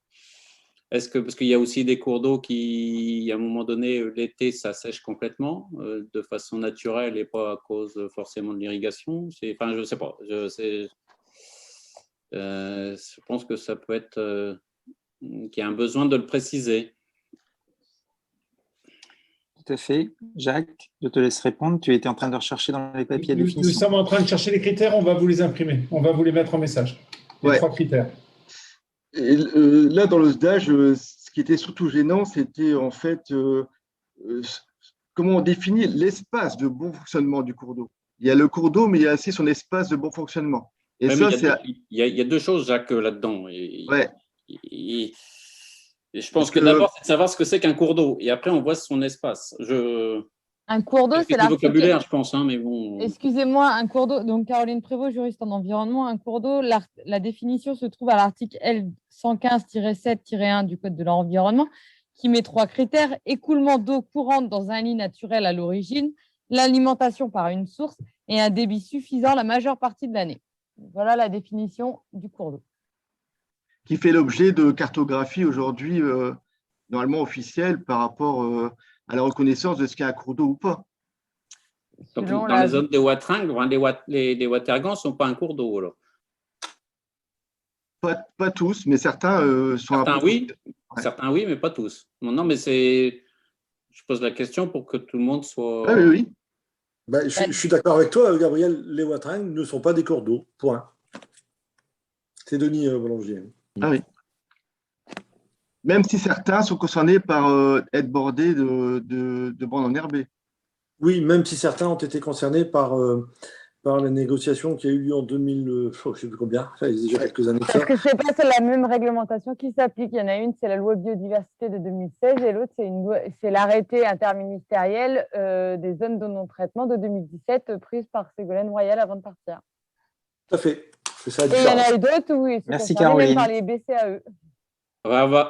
Parce qu'il y a aussi des cours d'eau qui, à un moment donné, l'été, ça sèche complètement de façon naturelle et pas à cause forcément de l'irrigation. Enfin, je ne sais pas. Je pense que ça peut être qu'il y a un besoin de le préciser. Tout à fait. Jacques, je te laisse répondre. Tu étais en train de rechercher dans les papiers de Nous définition. sommes en train de chercher les critères, on va vous les imprimer, on va vous les mettre en message. Les Ouais. 3 critères. Et, là, dans le stage, ce qui était surtout gênant, c'était en fait comment on définit l'espace de bon fonctionnement du cours d'eau. Il y a le cours d'eau, mais il y a aussi son espace de bon fonctionnement. Et Ouais, ça, il y a deux choses, Jacques, là-dedans. Ouais. Et je pense Parce que que- d'abord, c'est de savoir ce que c'est qu'un cours d'eau. Et après, on voit son espace. Un cours d'eau, c'est du l'article. vocabulaire, je pense, hein, mais bon. Excusez-moi, un cours d'eau. Donc, Caroline Prévost, juriste en environnement, un cours d'eau, la définition se trouve à l'article L115-7-1 du Code de l'environnement qui met 3 critères: écoulement d'eau courante dans un lit naturel à l'origine, l'alimentation par une source et un débit suffisant la majeure partie de l'année. Voilà la définition du cours d'eau. Qui fait l'objet de cartographie aujourd'hui, normalement officielle, par rapport à la reconnaissance de ce qu'est un cours d'eau ou pas. Donc, Selon dans la- la zone des Watringues, les Watergans ne sont pas un cours d'eau, alors. Pas tous, mais certains sont Certains, un peu… oui. Ouais. Certains, oui, mais pas tous. Non, mais c'est… Je pose la question pour que tout le monde soit… Ah, oui, oui. Ben, je suis d'accord avec toi, Gabriel. Les Watringues ne sont pas des cours d'eau. Point. C'est Denis Boulanger. Ah oui. Même si certains sont concernés par être bordés de bandes enherbées. Oui, même si certains ont été concernés par la négociation qui a eu lieu en 2000, je ne sais plus combien, enfin, il y a déjà quelques années de ça. Parce que c'est pas c'est la même réglementation qui s'applique. Il y en a une, c'est la loi biodiversité de 2016 et l'autre, c'est l'arrêté interministériel des zones de non-traitement de 2017 prise par Ségolène Royal avant de partir. Tout à fait. C'est ça la Et il y en différence. a eu d'autres où ils sont Merci, concernés même Caroline. par les BCAE.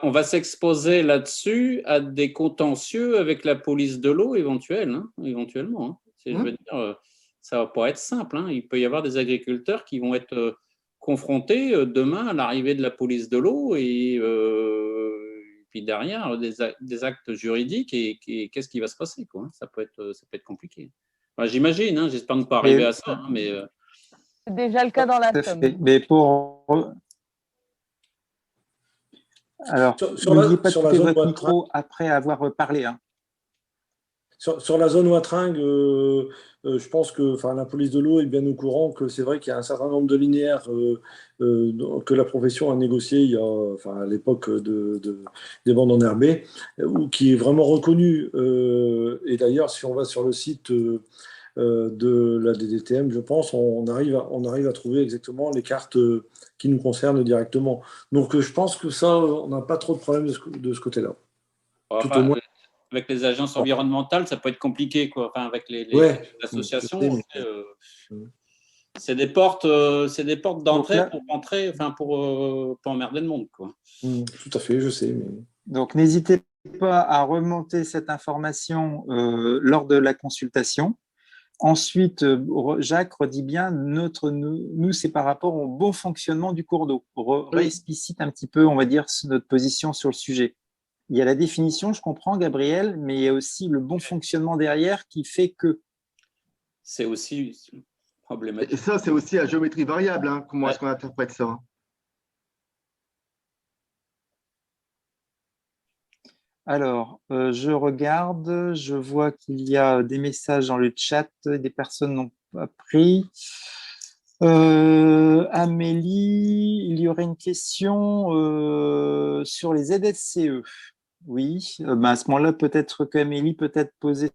On va s'exposer là-dessus à des contentieux avec la police de l'eau éventuellement. Hein. Je veux dire, ça va pas être simple. Hein. Il peut y avoir des agriculteurs qui vont être confrontés demain à l'arrivée de la police de l'eau et puis derrière des actes juridiques et qu'est-ce qui va se passer, quoi. Ça peut être compliqué. Enfin, j'imagine, hein, j'espère ne pas arriver à ça, hein, mais C'est déjà le cas dans la Tout à Somme. fait. Mais pour… Alors, n'oubliez pas de couper votre micro après avoir parlé. Hein. Sur la zone Watringue, je pense que la police de l'eau est bien au courant que c'est vrai qu'il y a un certain nombre de linéaires que la profession a négocié à l'époque des bandes enherbées, qui est vraiment reconnu. Et d'ailleurs, si on va sur le site de la DDTM, je pense, on arrive à trouver exactement les cartes qui nous concernent directement. Donc, je pense que ça, on n'a pas trop de problèmes de ce côté-là. enfin, Tout au moins. avec les agences environnementales, ça peut être compliqué, quoi. Enfin, avec les associations, c'est des portes d'entrée pour rentrer, pour emmerder le monde, quoi. Tout à fait, je sais. Mais… Donc, n'hésitez pas à remonter cette information lors de la consultation. Ensuite, Jacques redit bien, nous, c'est par rapport au bon fonctionnement du cours d'eau. Réexplicite un petit peu, on va dire, notre position sur le sujet. Il y a la définition, je comprends, Gabriel, mais il y a aussi le bon fonctionnement derrière qui fait que… C'est aussi problématique. Et ça, c'est aussi à géométrie variable. Hein. Comment est-ce qu'on interprète ça? Alors, je regarde, je vois qu'il y a des messages dans le chat, des personnes n'ont pas pris. Amélie, il y aurait une question sur les ZSCE. Oui, à ce moment-là, peut-être qu'Amélie peut-être poser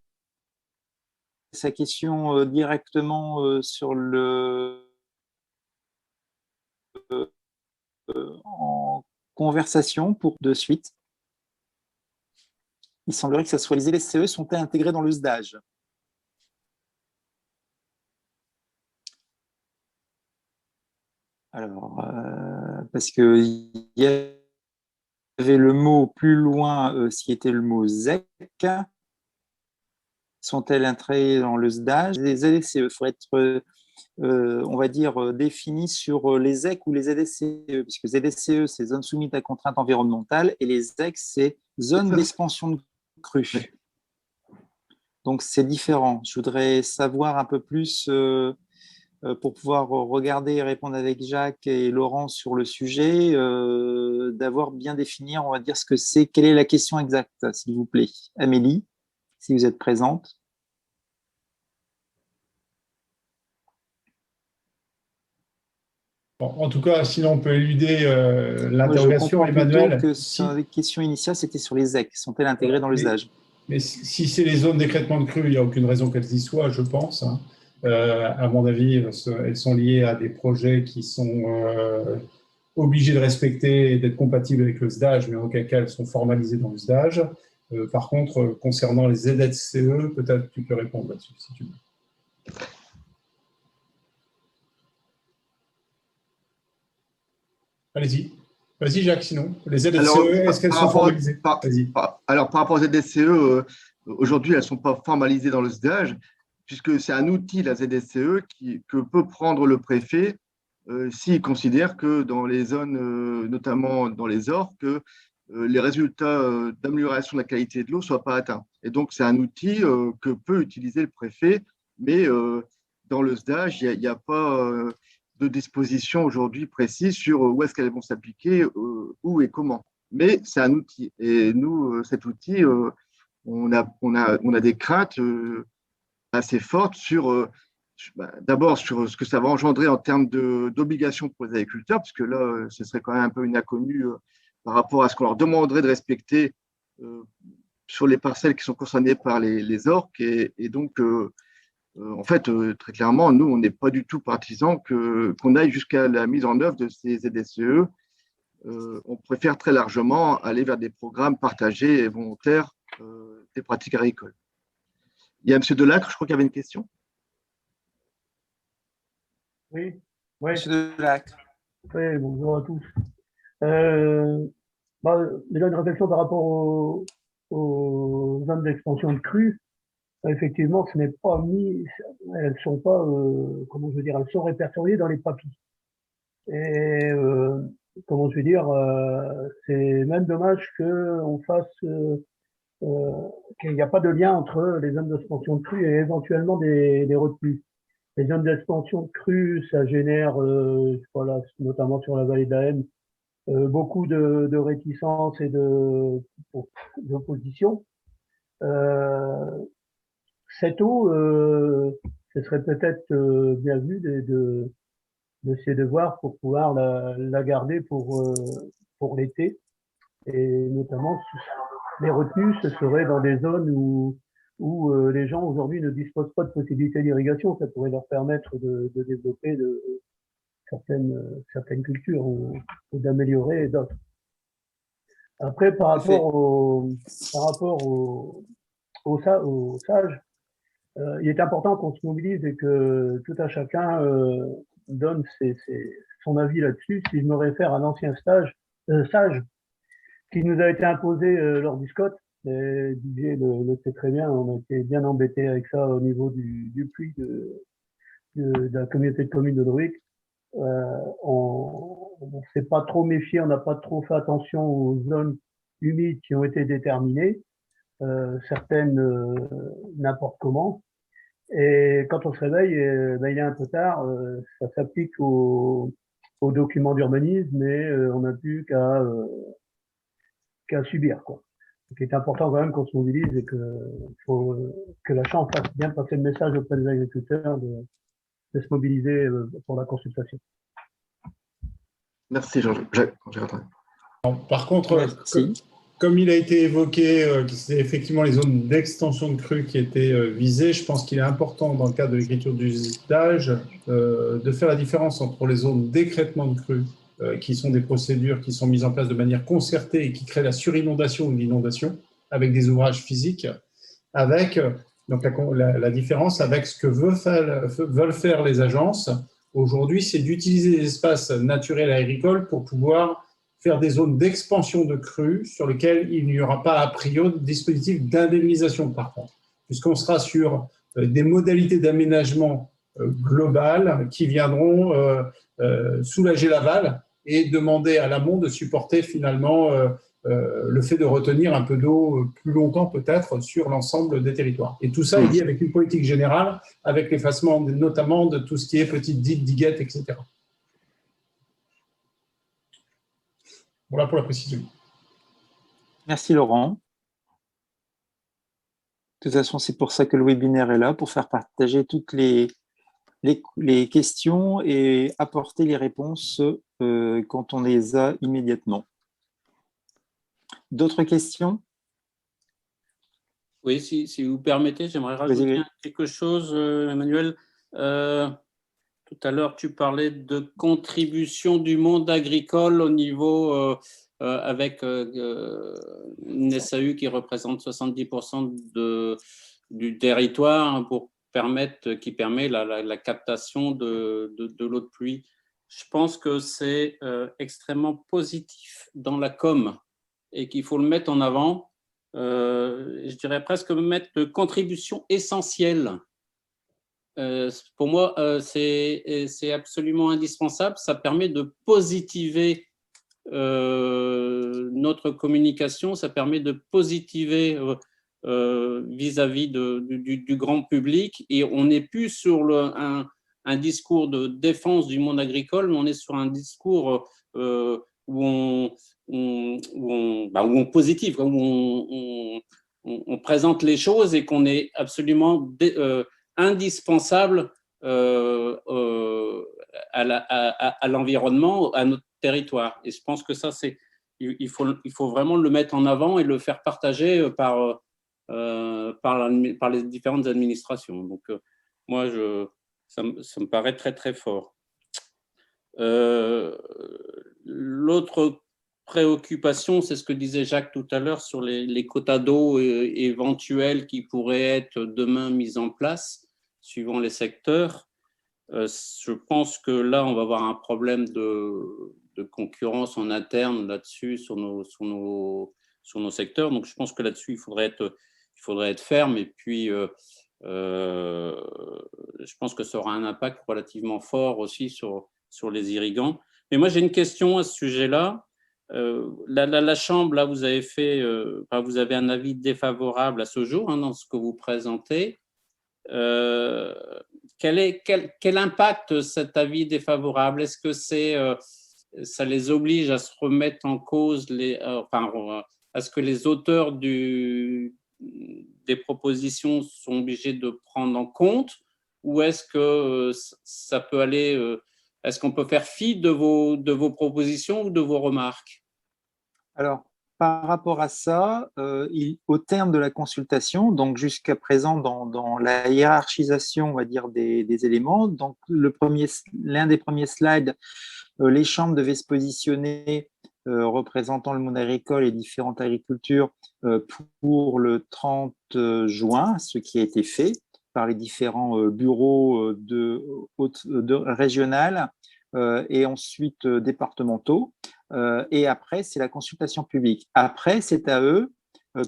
sa question directement sur en conversation pour de suite. Il semblerait que ce soit les ZSCE sont intégrés dans le SDAGE. Alors, parce qu'il y avait le mot plus loin, qui était le mot ZEC. Sont-elles intégrées dans le SDAGE? Les ZSCE, il faut être, on va dire, défini sur les ZEC ou les ZSCE, puisque ZSCE, c'est zones soumises à contraintes environnementales, et les ZEC, c'est zones d'expansion de crue. Donc, c'est différent. Je voudrais savoir un peu plus pour pouvoir regarder et répondre avec Jacques et Laurent sur le sujet, d'avoir bien défini, on va dire, ce que c'est. Quelle est la question exacte, s'il vous plaît? Amélie, si vous êtes présente. Bon, en tout cas, sinon on peut éluder l'interrogation, Emmanuel. Que sur les questions initiales, c'était sur les ZEC. Sont-elles intégrées dans l'usage? Mais si c'est les zones d'écrêtement de crue, il n'y a aucune raison qu'elles y soient, je pense. Hein. À mon avis, elles sont liées à des projets qui sont obligés de respecter et d'être compatibles avec le SDAGE, mais en aucun cas elles sont formalisées dans le SDAGE. Par contre, concernant les ZSCE, peut-être tu peux répondre là-dessus, si tu veux. Allez-y. Vas-y, Jacques, sinon. Les ZSCE, est-ce qu'elles sont formalisées? Alors, par rapport aux ZSCE, aujourd'hui, elles ne sont pas formalisées dans le SDAGE, puisque c'est un outil, la ZSCE, que peut prendre le préfet s'il considère que dans les zones, notamment dans les ORCs, que les résultats d'amélioration de la qualité de l'eau ne soient pas atteints. Et donc, c'est un outil que peut utiliser le préfet, mais dans le SDAGE, il n'y a pas de dispositions aujourd'hui précises sur où est-ce qu'elles vont s'appliquer, où et comment. Mais c'est un outil. Et nous, cet outil, on a des craintes assez fortes sur, d'abord, sur ce que ça va engendrer en termes d'obligations pour les agriculteurs, parce que là, ce serait quand même un peu une inconnue par rapport à ce qu'on leur demanderait de respecter sur les parcelles qui sont concernées par les orques. Et donc, en fait, très clairement, nous, on n'est pas du tout partisans qu'on aille jusqu'à la mise en œuvre de ces ZSE. On préfère très largement aller vers des programmes partagés et volontaires des pratiques agricoles. Il y a M. Delacre, je crois qu'il y avait une question. Oui, Monsieur Delacre. oui, bonjour à tous. Déjà une réflexion par rapport aux zones d'expansion de crues. Effectivement, ce n'est pas mis, elles sont pas, comment je veux dire, elles sont répertoriées dans les papiers. Et comment je veux dire, c'est même dommage qu'on fasse, qu'il n'y a pas de lien entre les zones d'expansion de crues et éventuellement des retenues. Les zones d'expansion de crues, ça génère, voilà, notamment sur la vallée de la Haine, beaucoup de réticences et d'opposition. Cette eau, ce serait peut-être bien vu d'essayer de voir pour pouvoir la garder pour l'été. Et notamment, les retenues, ce serait dans des zones où les gens aujourd'hui ne disposent pas de possibilités d'irrigation. Ça pourrait leur permettre de développer certaines cultures ou d'améliorer d'autres. Après, par rapport aux sages, il est important qu'on se mobilise et que tout un chacun donne son avis là-dessus. Si je me réfère à l'ancien sage qui nous a été imposé lors du SCOT, et Didier le sait très bien, on a été bien embêté avec ça au niveau du puits de la communauté de communes de Druic. On ne s'est pas trop méfié, on n'a pas trop fait attention aux zones humides qui ont été déterminées, certaines n'importe comment. Et quand on se réveille, il est un peu tard, ça s'applique aux documents d'urbanisme, mais on n'a plus qu'à subir, quoi. Donc, il est important quand même qu'on se mobilise et que la Chambre fasse bien passer le message auprès des agriculteurs de se mobiliser pour la consultation. Merci, Jean-Jacques. Par contre, comme il a été évoqué, c'est effectivement les zones d'extension de crues qui étaient visées, je pense qu'il est important dans le cadre de l'écriture d'usage de faire la différence entre les zones d'écrêtement de crues, qui sont des procédures qui sont mises en place de manière concertée et qui créent la surinondation ou l'inondation avec des ouvrages physiques, avec donc la différence avec ce que veulent faire les agences. Aujourd'hui, c'est d'utiliser les espaces naturels agricoles pour pouvoir faire des zones d'expansion de crues sur lesquelles il n'y aura pas a priori de dispositif d'indemnisation par contre, puisqu'on sera sur des modalités d'aménagement global qui viendront soulager l'aval et demander à l'amont de supporter finalement le fait de retenir un peu d'eau plus longtemps peut-être sur l'ensemble des territoires. Et tout ça est lié avec une politique générale, avec l'effacement notamment de tout ce qui est petites digues, diguettes, etc. Voilà pour la précision. Merci Laurent. De toute façon, c'est pour ça que le webinaire est là, pour faire partager toutes les questions et apporter les réponses quand on les a immédiatement. D'autres questions? Oui, si vous permettez, j'aimerais rajouter quelque chose, Emmanuel. Tout à l'heure, tu parlais de contribution du monde agricole au niveau, avec une SAU qui représente 70% du territoire qui permet la captation de l'eau de pluie. Je pense que c'est extrêmement positif dans la com et qu'il faut le mettre en avant. Je dirais presque mettre de contribution essentielle. Pour moi, c'est absolument indispensable. Ça permet de positiver notre communication, ça permet de positiver vis-à-vis du grand public, et on n'est plus sur un discours de défense du monde agricole, mais on est sur un discours où on positive, où on présente les choses et qu'on est absolument indispensable à l'environnement, à notre territoire. Et je pense que ça, c'est il faut vraiment le mettre en avant et le faire partager par les différentes administrations. Donc, moi, ça me paraît très, très fort. L'autre préoccupation, c'est ce que disait Jacques tout à l'heure sur les quotas d'eau éventuels qui pourraient être demain mis en place, suivant les secteurs. Je pense que là, on va avoir un problème de concurrence en interne là-dessus sur nos secteurs. Donc, je pense que là-dessus, il faudrait être ferme. Et puis, je pense que ça aura un impact relativement fort aussi sur les irrigants. Mais moi, j'ai une question à ce sujet-là. La Chambre, là, vous avez un avis défavorable à ce jour dans ce que vous présentez. Quel impact cet avis défavorable? Est-ce que ça les oblige à se remettre en cause, à ce que les auteurs des propositions sont obligés de prendre en compte, ou est-ce que ça peut aller, est-ce qu'on peut faire fi de vos propositions ou de vos remarques? Alors, par rapport à ça, au terme de la consultation, donc jusqu'à présent dans la hiérarchisation, on va dire, des éléments, donc l'un des premiers slides, les chambres devaient se positionner représentant le monde agricole et différentes agricultures pour le 30 juin, ce qui a été fait par les différents bureaux régionales et ensuite départementaux. Et après, c'est la consultation publique. Après, c'est à eux,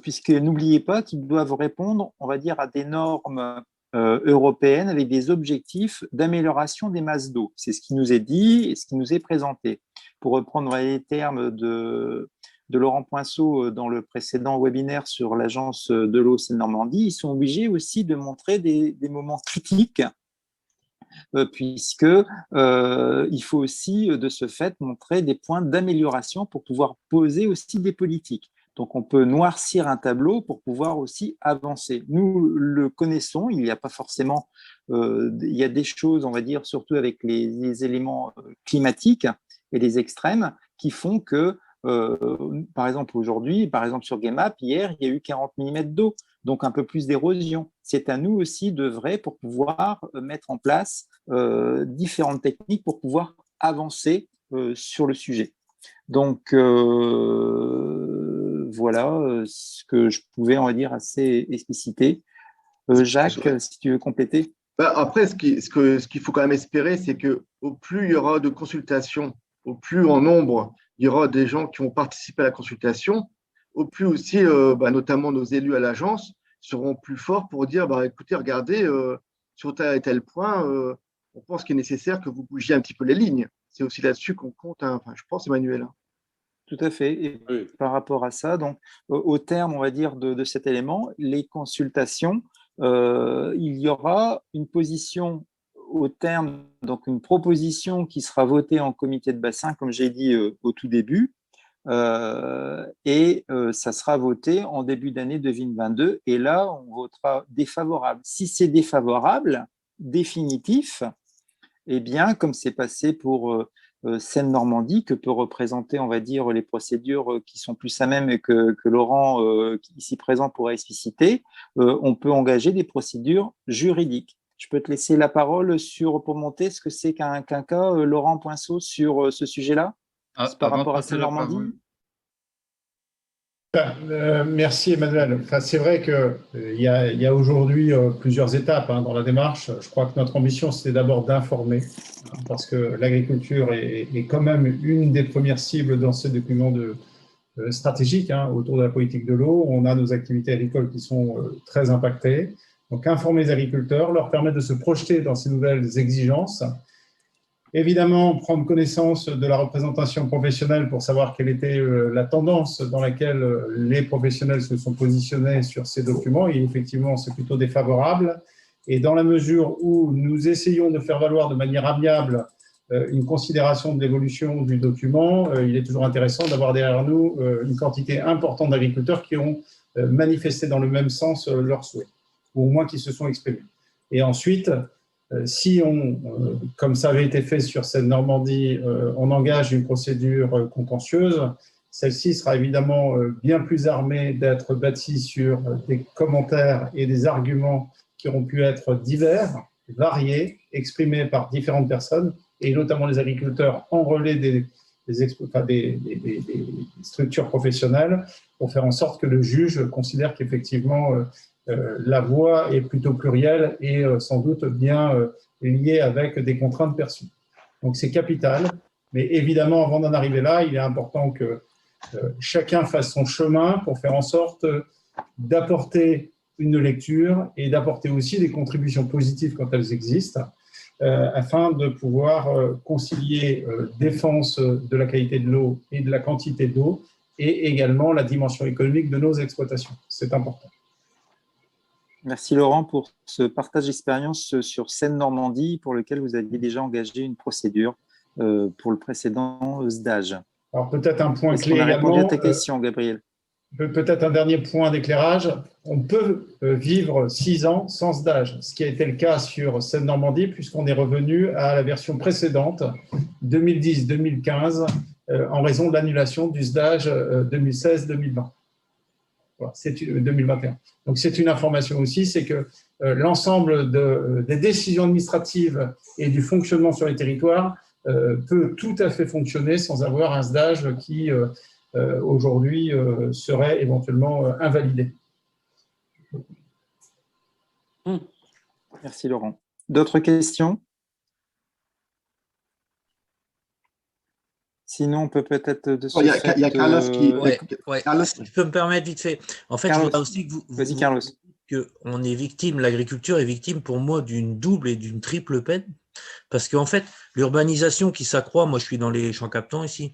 puisque n'oubliez pas qu'ils doivent répondre, on va dire, à des normes européennes avec des objectifs d'amélioration des masses d'eau. C'est ce qui nous est dit et ce qui nous est présenté. Pour reprendre les termes de Laurent Poinceau dans le précédent webinaire sur l'agence de l'eau Seine-Normandie, ils sont obligés aussi de montrer des moments critiques puisque il faut aussi de ce fait montrer des points d'amélioration pour pouvoir poser aussi des politiques. Donc on peut noircir un tableau pour pouvoir aussi avancer. Nous le connaissons, il n'y a pas forcément, il y a des choses, on va dire, surtout avec les éléments climatiques et les extrêmes, qui font que, par exemple aujourd'hui, par exemple sur GameApp, hier, il y a eu 40 mm d'eau, donc un peu plus d'érosion. C'est à nous aussi d'œuvrer pour pouvoir mettre en place différentes techniques pour pouvoir avancer sur le sujet. Donc, voilà ce que je pouvais, on va dire, assez expliciter. Jacques, si tu veux compléter. Après, ce qu'il faut quand même espérer, c'est qu'au plus il y aura de consultations, au plus en nombre il y aura des gens qui vont participer à la consultation, au plus aussi, notamment nos élus à l'agence, seront plus forts pour dire, écoutez, regardez, sur tel et tel point, on pense qu'il est nécessaire que vous bougiez un petit peu les lignes. C'est aussi là-dessus qu'on compte, je pense, Emmanuel. Tout à fait. Et oui. Par rapport à ça, donc, au terme, on va dire, de cet élément, les consultations, il y aura une position au terme, donc une proposition qui sera votée en comité de bassin, comme j'ai dit au tout début, et ça sera voté en début d'année 2022. Et là, on votera défavorable. Si c'est défavorable, définitif, eh bien, comme c'est passé pour Seine-Normandie, que peut représenter, on va dire, les procédures qui sont plus à même et que Laurent, ici présent, pourra expliciter, on peut engager des procédures juridiques. Je peux te laisser la parole pour monter ce que c'est qu'un cas, Laurent Poinceau, sur ce sujet-là, par rapport à Seine-Normandie. Merci Emmanuel. C'est vrai qu'il y a aujourd'hui plusieurs étapes dans la démarche. Je crois que notre ambition, c'était d'abord d'informer, parce que l'agriculture est quand même une des premières cibles dans ce document stratégique autour de la politique de l'eau. On a nos activités agricoles qui sont très impactées. Donc, informer les agriculteurs, leur permettre de se projeter dans ces nouvelles exigences. Évidemment, prendre connaissance de la représentation professionnelle pour savoir quelle était la tendance dans laquelle les professionnels se sont positionnés sur ces documents. Et effectivement, c'est plutôt défavorable. Et dans la mesure où nous essayons de faire valoir de manière amiable une considération de l'évolution du document, il est toujours intéressant d'avoir derrière nous une quantité importante d'agriculteurs qui ont manifesté dans le même sens leurs souhaits, ou au moins qui se sont exprimés. Et ensuite, si comme ça avait été fait sur Seine-Normandie, on engage une procédure contentieuse, Celle-ci sera évidemment bien plus armée d'être bâtie sur des commentaires et des arguments qui auront pu être divers, variés, exprimés par différentes personnes, et notamment les agriculteurs en relais des structures professionnelles, pour faire en sorte que le juge considère qu'effectivement la voix est plutôt plurielle et sans doute bien liée avec des contraintes perçues. Donc c'est capital, mais évidemment, avant d'en arriver là, il est important que chacun fasse son chemin pour faire en sorte d'apporter une lecture et d'apporter aussi des contributions positives quand elles existent, afin de pouvoir concilier défense de la qualité de l'eau et de la quantité d'eau, et également la dimension économique de nos exploitations. C'est important. Merci Laurent pour ce partage d'expérience sur Seine-Normandie, pour lequel vous aviez déjà engagé une procédure pour le précédent SDAGE. Alors peut-être un point clé également. On a répondu à ta également, question, Gabriel. Peut-être un dernier point d'éclairage. On peut vivre 6 ans sans SDAGE, ce qui a été le cas sur Seine-Normandie, puisqu'on est revenu à la version précédente, 2010-2015, en raison de l'annulation du SDAGE 2016-2020. Voilà, c'est 2021. Donc c'est une information aussi, c'est que l'ensemble des décisions administratives et du fonctionnement sur les territoires peut tout à fait fonctionner sans avoir un SDAGE qui aujourd'hui serait éventuellement invalidé. Merci Laurent. D'autres questions? Sinon, on peut peut-être de ce fait… Il y a Carlos qui… Carlos. Je peux me permettre vite fait. En fait, Carlos. je voudrais aussi que Vas-y, Carlos. qu'on est victime, l'agriculture est victime pour moi d'une double et d'une triple peine. Parce qu'en fait, l'urbanisation qui s'accroît, moi je suis dans les champs captants ici,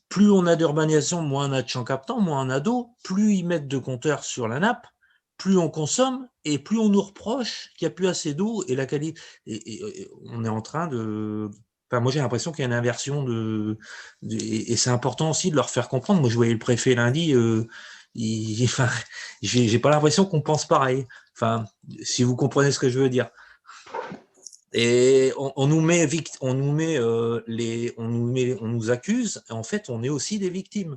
plus on a d'urbanisation, moins on a de champs captants, moins on a d'eau, plus ils mettent de compteurs sur la nappe, plus on consomme et plus on nous reproche qu'il n'y a plus assez d'eau et la qualité. Et on est en train de… Enfin, moi j'ai l'impression qu'il y a une inversion et c'est important aussi de leur faire comprendre. Moi je voyais le préfet lundi, j'ai pas l'impression qu'on pense pareil. Enfin, si vous comprenez ce que je veux dire. Et on nous accuse, et en fait, on est aussi des victimes.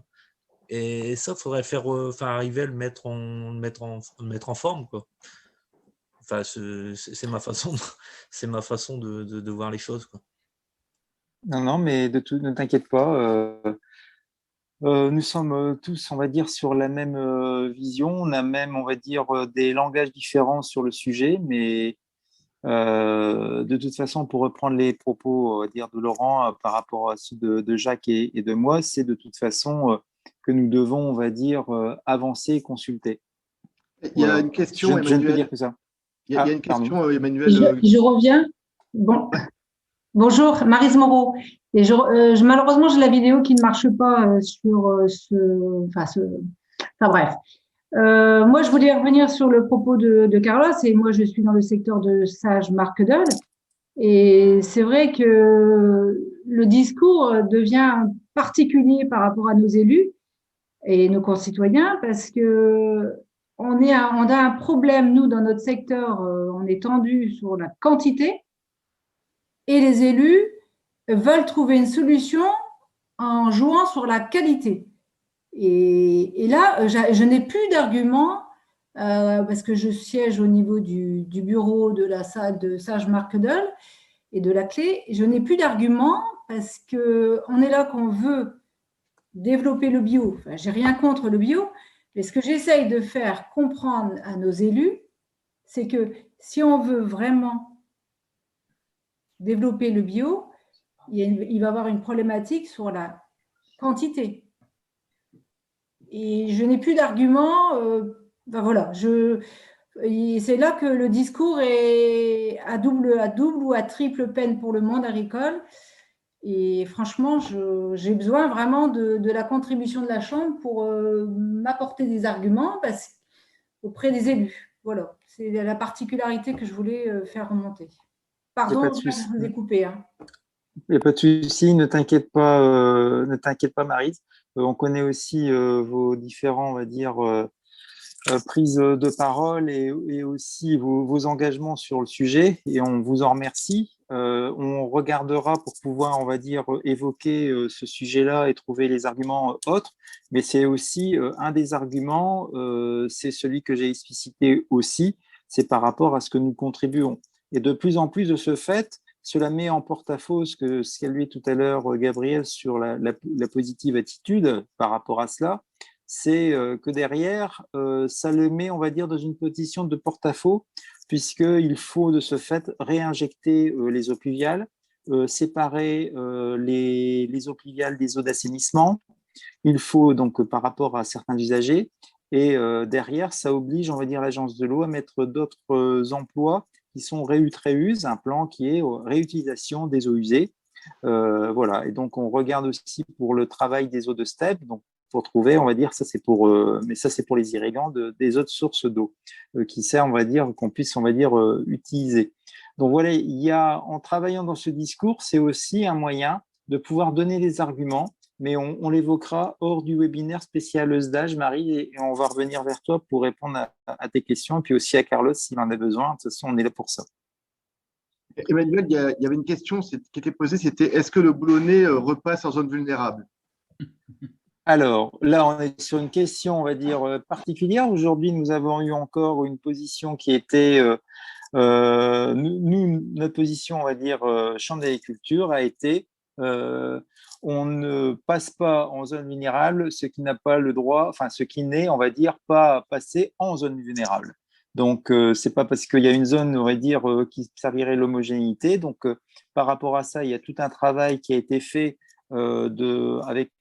Et ça, faudrait arriver à le mettre en forme, quoi. Enfin, c'est ma façon, de voir les choses, quoi. Non, mais ne t'inquiète pas. Nous sommes tous, on va dire, sur la même vision. On a même, on va dire, des langages différents sur le sujet, mais de toute façon, pour reprendre les propos, on va dire, de Laurent par rapport à ceux de Jacques et de moi, c'est de toute façon que nous devons, on va dire, avancer et consulter. Il y a une question, Emmanuel. Je ne peux dire que ça. Il y a une question, Emmanuel. Je reviens. Bon. Bonjour, Maryse Moreau. Et malheureusement, j'ai la vidéo qui ne marche pas sur Enfin bref. Moi, je voulais revenir sur le propos de Carlos. Et moi, je suis dans le secteur de Sage-Marquedol. Et c'est vrai que le discours devient particulier par rapport à nos élus et nos concitoyens parce que on a un problème, nous, dans notre secteur, on est tendu sur la quantité. Et les élus veulent trouver une solution en jouant sur la qualité. Et là, je n'ai plus d'arguments parce que je siège au niveau du bureau de la salle de Sage-Marquedol et de la clé. Je n'ai plus d'arguments parce qu'on est là qu'on veut développer le bio. Enfin, j'ai rien contre le bio, mais ce que j'essaye de faire comprendre à nos élus, c'est que si on veut vraiment développer le bio, il va y avoir une problématique sur la quantité. Et je n'ai plus d'arguments. Voilà, c'est là que le discours est à double ou à triple peine pour le monde agricole. Et franchement, j'ai besoin vraiment de la contribution de la Chambre pour m'apporter des arguments auprès des élus. Voilà, c'est la particularité que je voulais faire remonter. Pardon, je vous ai coupé. Hein. Il n'y a pas de souci, ne t'inquiète pas, Maryse. On connaît aussi vos différents, on va dire, prises de parole et aussi vos engagements sur le sujet, et on vous en remercie. on regardera pour pouvoir, on va dire, évoquer ce sujet-là et trouver les arguments autres, mais c'est aussi un des arguments, c'est celui que j'ai explicité aussi, c'est par rapport à ce que nous contribuons. Et de plus en plus de ce fait, cela met en porte-à-faux ce qu'a lu tout à l'heure Gabriel sur la positive attitude par rapport à cela, c'est que derrière, ça le met, on va dire, dans une position de porte-à-faux, puisqu'il faut de ce fait réinjecter les eaux pluviales, séparer les eaux pluviales des eaux d'assainissement. Il faut donc par rapport à certains usagers, et derrière, ça oblige, on va dire, l'agence de l'eau à mettre d'autres emplois qui sont réut-réuse, un plan qui est réutilisation des eaux usées. Voilà, et donc on regarde aussi pour le travail des eaux de steppe, donc pour trouver, on va dire, ça c'est pour, mais ça c'est pour les irrigants, des autres sources d'eau qui servent, on va dire, qu'on puisse, on va dire, utiliser. Donc voilà, il y a, en travaillant dans ce discours, c'est aussi un moyen de pouvoir donner des arguments, mais on l'évoquera hors du webinaire spécial ESDAGE, Marie, et on va revenir vers toi pour répondre à tes questions, et puis aussi à Carlos s'il en a besoin. De toute façon, on est là pour ça. Emmanuel, il y avait une question qui était posée, c'était est-ce que le boulonnais repasse en zone vulnérable? Alors, là, on est sur une question, on va dire, particulière. Aujourd'hui, nous avons eu encore une position qui était, notre position, on va dire, Chambre d'agriculture a été, on ne passe pas en zone vulnérable ce qui n'a pas le droit, enfin, ce qui n'est, on va dire, pas passé en zone vulnérable. Donc, c'est pas parce qu'il y a une zone, on va dire, qui servirait l'homogénéité. Donc, par rapport à ça, il y a tout un travail qui a été fait avec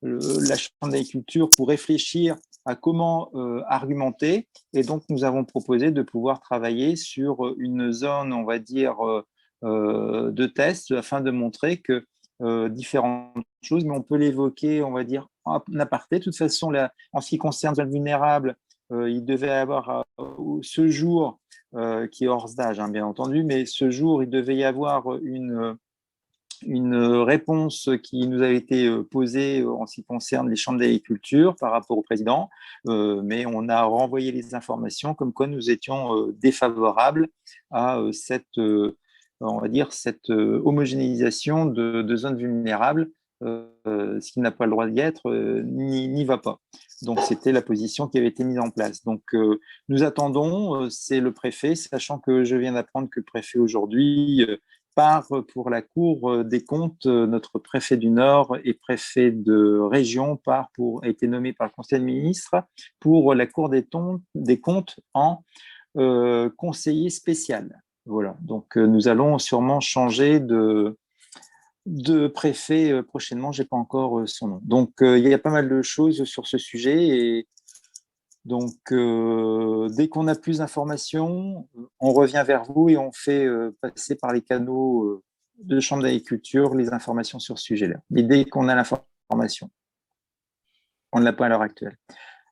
la Chambre d'agriculture pour réfléchir à comment argumenter. Et donc, nous avons proposé de pouvoir travailler sur une zone, on va dire, de test afin de montrer que différentes choses, mais on peut l'évoquer, on va dire, en aparté. De toute façon, là, en ce qui concerne les zones vulnérables, il devait y avoir ce jour, qui est hors stage, hein, bien entendu, mais ce jour, il devait y avoir une réponse qui nous avait été posée en ce qui concerne les chambres d'agriculture par rapport au président, mais on a renvoyé les informations comme quoi nous étions défavorables à cette, on va dire, cette homogénéisation de zones vulnérables, ce qui n'a pas le droit d'y être, n'y va pas. Donc, c'était la position qui avait été mise en place. Donc, nous attendons, c'est le préfet, sachant que je viens d'apprendre que le préfet aujourd'hui part pour la Cour des comptes, notre préfet du Nord et préfet de région a été nommé par le Conseil des ministres pour la Cour des comptes en conseiller spécial. Voilà, donc nous allons sûrement changer de préfet prochainement, je n'ai pas encore son nom. Donc il y a pas mal de choses sur ce sujet et donc dès qu'on a plus d'informations, on revient vers vous et on fait passer par les canaux de Chambre d'agriculture les informations sur ce sujet-là. Mais dès qu'on a l'information, on ne l'a pas à l'heure actuelle.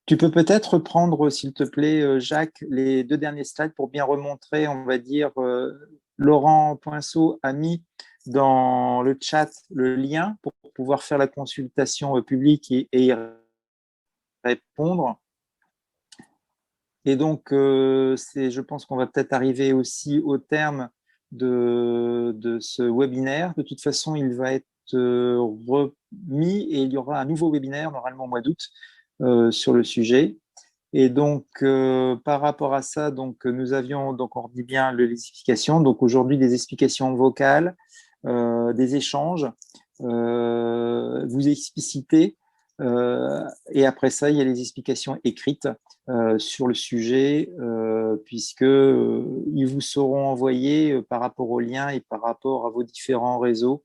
Tu peux peut-être prendre, s'il te plaît, Jacques, les 2 derniers slides pour bien remontrer, on va dire, Laurent Poinceau a mis dans le chat le lien pour pouvoir faire la consultation publique et y répondre. Et donc, je pense qu'on va peut-être arriver aussi au terme de ce webinaire. De toute façon, il va être remis et il y aura un nouveau webinaire, normalement au mois d'août, sur le sujet. Et donc, par rapport à ça, donc, nous avions, donc, on dit bien les explications. Donc, aujourd'hui, des explications vocales, des échanges, vous explicitez. Et après ça, il y a les explications écrites sur le sujet, puisqu'ils vous seront envoyés par rapport aux liens et par rapport à vos différents réseaux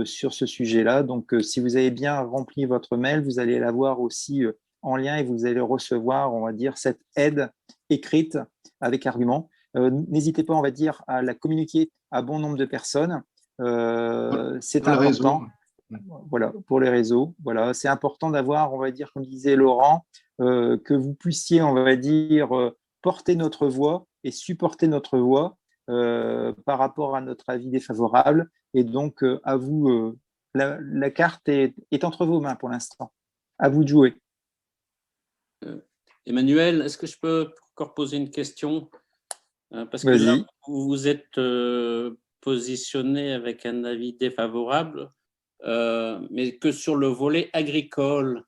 sur ce sujet-là. Donc, si vous avez bien rempli votre mail, vous allez l'avoir aussi en lien et vous allez recevoir, on va dire, cette aide écrite avec arguments. N'hésitez pas, on va dire, à la communiquer à bon nombre de personnes. C'est important. Voilà, pour les réseaux. Voilà, c'est important d'avoir, on va dire, comme disait Laurent, que vous puissiez, on va dire, porter notre voix et supporter notre voix par rapport à notre avis défavorable. Et donc, à vous, la carte est entre vos mains pour l'instant. À vous de jouer. Emmanuel, est-ce que je peux encore poser une question? Parce que là, vous êtes positionné avec un avis défavorable, mais que sur le volet agricole.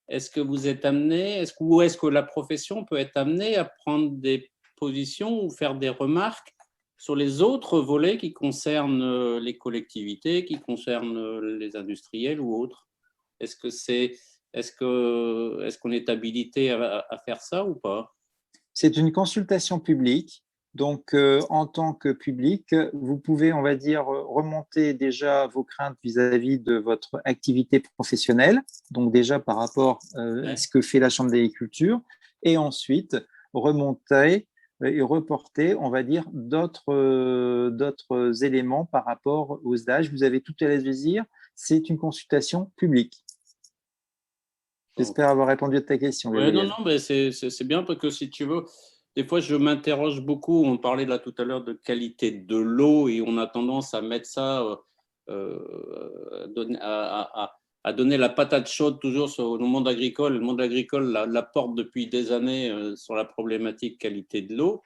Est-ce que vous êtes amené, ou est-ce que la profession peut être amenée à prendre des positions ou faire des remarques sur les autres volets qui concernent les collectivités, qui concernent les industriels ou autres? Est-ce qu'on est habilité à faire ça ou pas? C'est une consultation publique. Donc, en tant que public, vous pouvez, on va dire, remonter déjà vos craintes vis-à-vis de votre activité professionnelle, donc déjà par rapport à ce que fait la Chambre d'agriculture, et ensuite remonter et reporter, on va dire, d'autres éléments par rapport aux SDAGE. Vous avez tout à les dire, c'est une consultation publique. J'espère avoir répondu à ta question. Oui, non, mais c'est bien parce que si tu veux, des fois je m'interroge beaucoup. On parlait là tout à l'heure de qualité de l'eau et on a tendance à mettre ça, à donner la patate chaude toujours au monde agricole. Le monde agricole la porte depuis des années sur la problématique qualité de l'eau.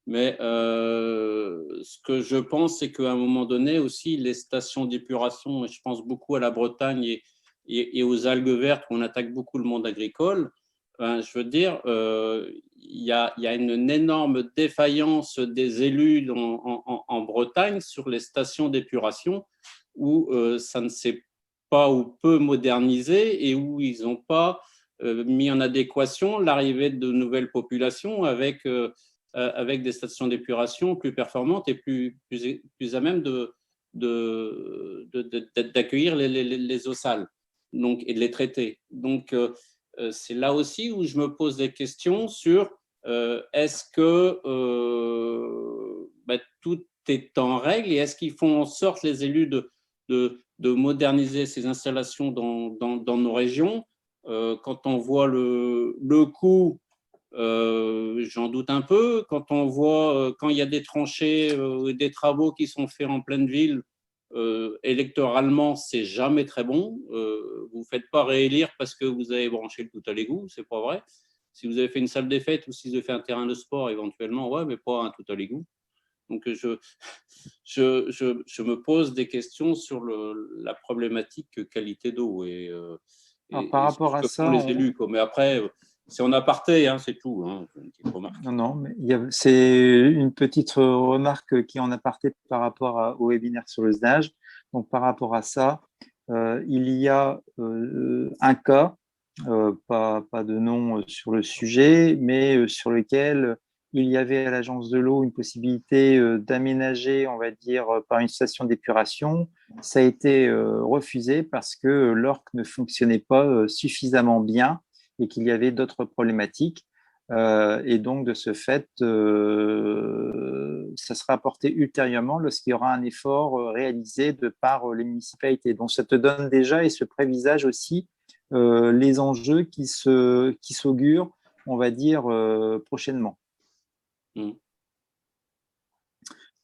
Mais ce que je pense, c'est qu'à un moment donné aussi, les stations d'épuration, et je pense beaucoup à la Bretagne et aux algues vertes où on attaque beaucoup le monde agricole, je veux dire, il y a une énorme défaillance des élus en Bretagne sur les stations d'épuration où ça ne s'est pas ou peu modernisé et où ils n'ont pas mis en adéquation l'arrivée de nouvelles populations avec des stations d'épuration plus performantes et plus à même d'accueillir les eaux sales donc, et de les traiter. Donc, c'est là aussi où je me pose des questions sur est-ce que tout est en règle et est-ce qu'ils font en sorte, les élus, de moderniser ces installations dans nos régions. Quand on voit le coût, j'en doute un peu. Quand on voit, quand il y a des tranchées, des travaux qui sont faits en pleine ville, électoralement, c'est jamais très bon. Vous ne faites pas réélire parce que vous avez branché le tout à l'égout, c'est pas vrai. Si vous avez fait une salle des fêtes ou si vous avez fait un terrain de sport, éventuellement, ouais, mais pas un tout à l'égout. Donc, je me pose des questions sur la problématique qualité d'eau et par rapport à ce que font ça, les élus. Mais après, c'est en aparté, hein, c'est tout. Hein, une petite remarque. Non, mais c'est une petite remarque qui est en aparté par rapport au webinaire sur le SDAGE. Donc, par rapport à ça, il y a un cas, pas de nom sur le sujet, mais sur lequel il y avait à l'agence de l'eau une possibilité d'aménager, on va dire, par une station d'épuration. Ça a été refusé parce que l'ORC ne fonctionnait pas suffisamment bien et qu'il y avait d'autres problématiques. Et donc, de ce fait, ça sera apporté ultérieurement lorsqu'il y aura un effort réalisé de par les municipalités. Donc, ça te donne déjà et se prévisage aussi les enjeux qui s'augurent, on va dire, prochainement.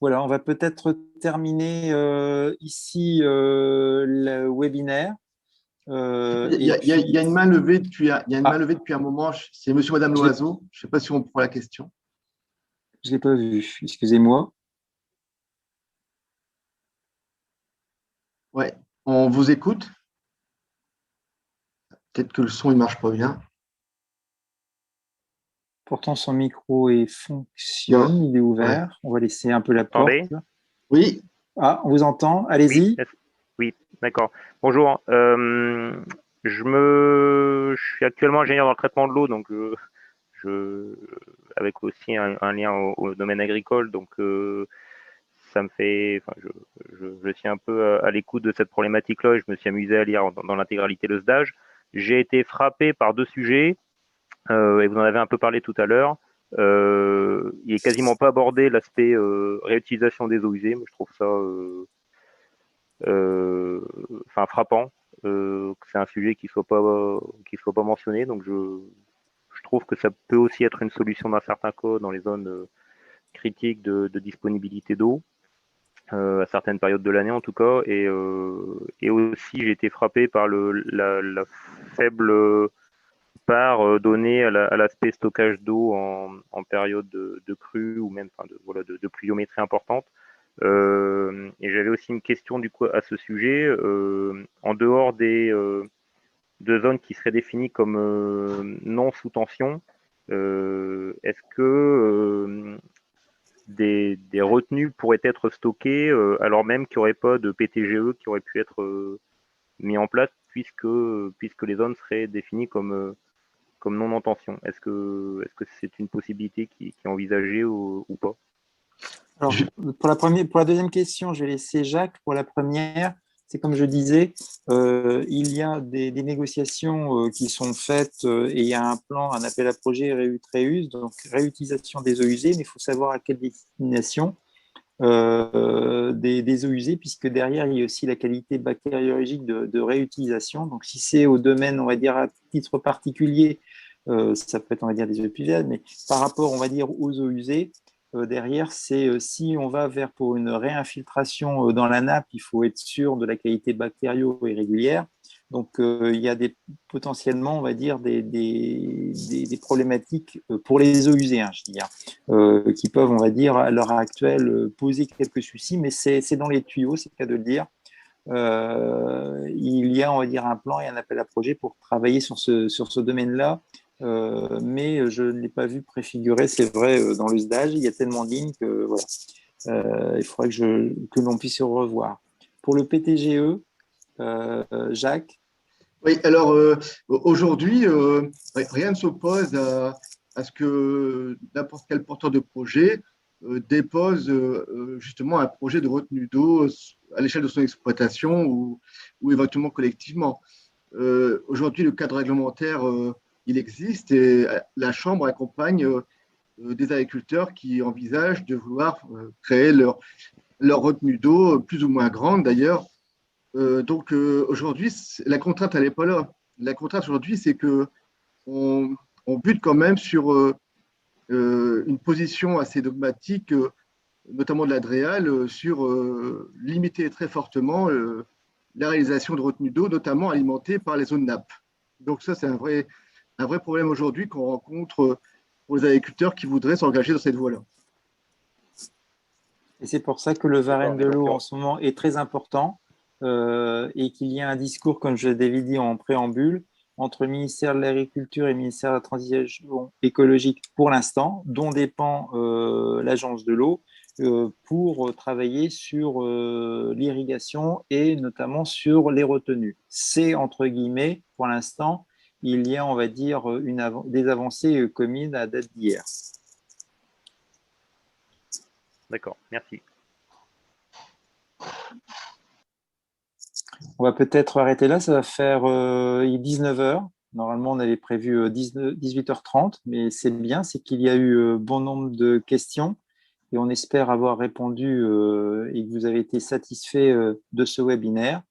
Voilà, on va peut-être terminer ici le webinaire. Il y a une main levée depuis un moment. C'est monsieur, madame Loiseau. Je ne sais pas si on prend la question. Je ne l'ai pas vu, excusez-moi. Ouais, on vous écoute. Peut-être que le son ne marche pas bien. Pourtant, son micro fonctionne, il est ouvert. Ouais. On va laisser un peu la porte. Oui. Ah, on vous entend. Allez-y. Oui, d'accord. Bonjour. Je suis actuellement ingénieur dans le traitement de l'eau, donc avec aussi un lien au domaine agricole, donc ça me fait, je suis un peu à l'écoute de cette problématique-là et je me suis amusé à lire dans l'intégralité le SDAGE. J'ai été frappé par deux sujets, et vous en avez un peu parlé tout à l'heure. Il n'est quasiment pas abordé l'aspect réutilisation des eaux usées, mais je trouve ça frappant. C'est un sujet qui soit pas mentionné, donc je trouve que ça peut aussi être une solution dans certains cas dans les zones critiques de disponibilité d'eau, à certaines périodes de l'année en tout cas, et aussi j'ai été frappé par la faible part donnée à l'aspect stockage d'eau en période de crue ou même de pluviométrie importante. Et j'avais aussi une question du coup à ce sujet. En dehors des de zones qui seraient définies comme non sous tension, est-ce que des retenues pourraient être stockées alors même qu'il n'y aurait pas de PTGE qui aurait pu être mis en place puisque les zones seraient définies comme non en tension? Est-ce que c'est une possibilité qui est envisagée ou pas? Alors, pour la deuxième question, je vais laisser Jacques. Pour la première, c'est comme je disais, il y a des négociations qui sont faites et il y a un plan, un appel à projet REUT-REUS, donc réutilisation des eaux usées, mais il faut savoir à quelle destination des eaux usées, puisque derrière, il y a aussi la qualité bactériologique de réutilisation. Donc, si c'est au domaine, on va dire, à titre particulier, ça peut être, on va dire, des eaux pluviales, mais par rapport, on va dire, aux eaux usées, derrière, c'est si on va vers pour une réinfiltration dans la nappe, il faut être sûr de la qualité bactériaux et régulière. Donc, il y a potentiellement, on va dire, des problématiques pour les eaux usées, hein, je veux dire, qui peuvent, on va dire, à l'heure actuelle, poser quelques soucis, mais c'est dans les tuyaux, c'est le cas de le dire. Il y a, on va dire, un plan et un appel à projet pour travailler sur ce domaine-là. Mais je ne l'ai pas vu préfiguré, c'est vrai, dans le SDAGE, il y a tellement de lignes que voilà, il faudrait que l'on puisse revoir. Pour le PTGE, Jacques? Oui, alors aujourd'hui, rien ne s'oppose à ce que n'importe quel porteur de projet dépose justement un projet de retenue d'eau à l'échelle de son exploitation ou éventuellement collectivement. Aujourd'hui, le cadre réglementaire il existe et la Chambre accompagne des agriculteurs qui envisagent de vouloir créer leur retenue d'eau, plus ou moins grande d'ailleurs. Donc aujourd'hui, la contrainte, elle n'est pas là. La contrainte aujourd'hui, c'est qu'on bute quand même sur une position assez dogmatique, notamment de la DREAL, sur limiter très fortement la réalisation de retenues d'eau, notamment alimentées par les zones nappes. Donc ça, c'est un vrai problème aujourd'hui qu'on rencontre pour les agriculteurs qui voudraient s'engager dans cette voie-là. Et c'est pour ça que le Varenne de l'eau en ce moment est très important et qu'il y a un discours, comme je l'avais dit en préambule, entre le ministère de l'Agriculture et le ministère de la Transition écologique pour l'instant, dont dépend l'Agence de l'eau, pour travailler sur l'irrigation et notamment sur les retenues. C'est entre guillemets, pour l'instant, il y a, on va dire, des avancées communes à date d'hier. D'accord, merci. On va peut-être arrêter là, ça va faire 19h. Normalement, on avait prévu 18h30, mais c'est bien, c'est qu'il y a eu bon nombre de questions et on espère avoir répondu et que vous avez été satisfait de ce webinaire.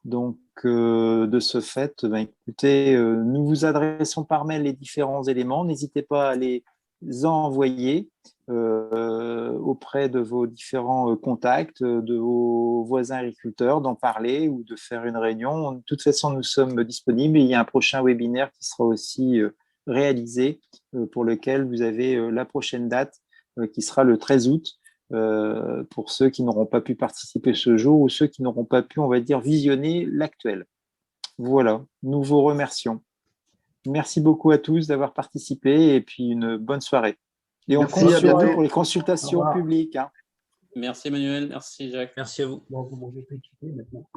Donc, de ce fait, écoutez, nous vous adressons par mail les différents éléments. N'hésitez pas à les envoyer auprès de vos différents contacts, de vos voisins agriculteurs, d'en parler ou de faire une réunion. De toute façon, nous sommes disponibles et il y a un prochain webinaire qui sera aussi réalisé pour lequel vous avez la prochaine date qui sera le 13 août. Pour ceux qui n'auront pas pu participer ce jour ou ceux qui n'auront pas pu, on va dire, visionner l'actuel. Voilà, nous vous remercions. Merci beaucoup à tous d'avoir participé et puis une bonne soirée. Et on compte sur vous pour les consultations publiques. Hein. Merci Emmanuel, merci Jacques. Merci à vous. Bon, vous m'avez fait quitter maintenant.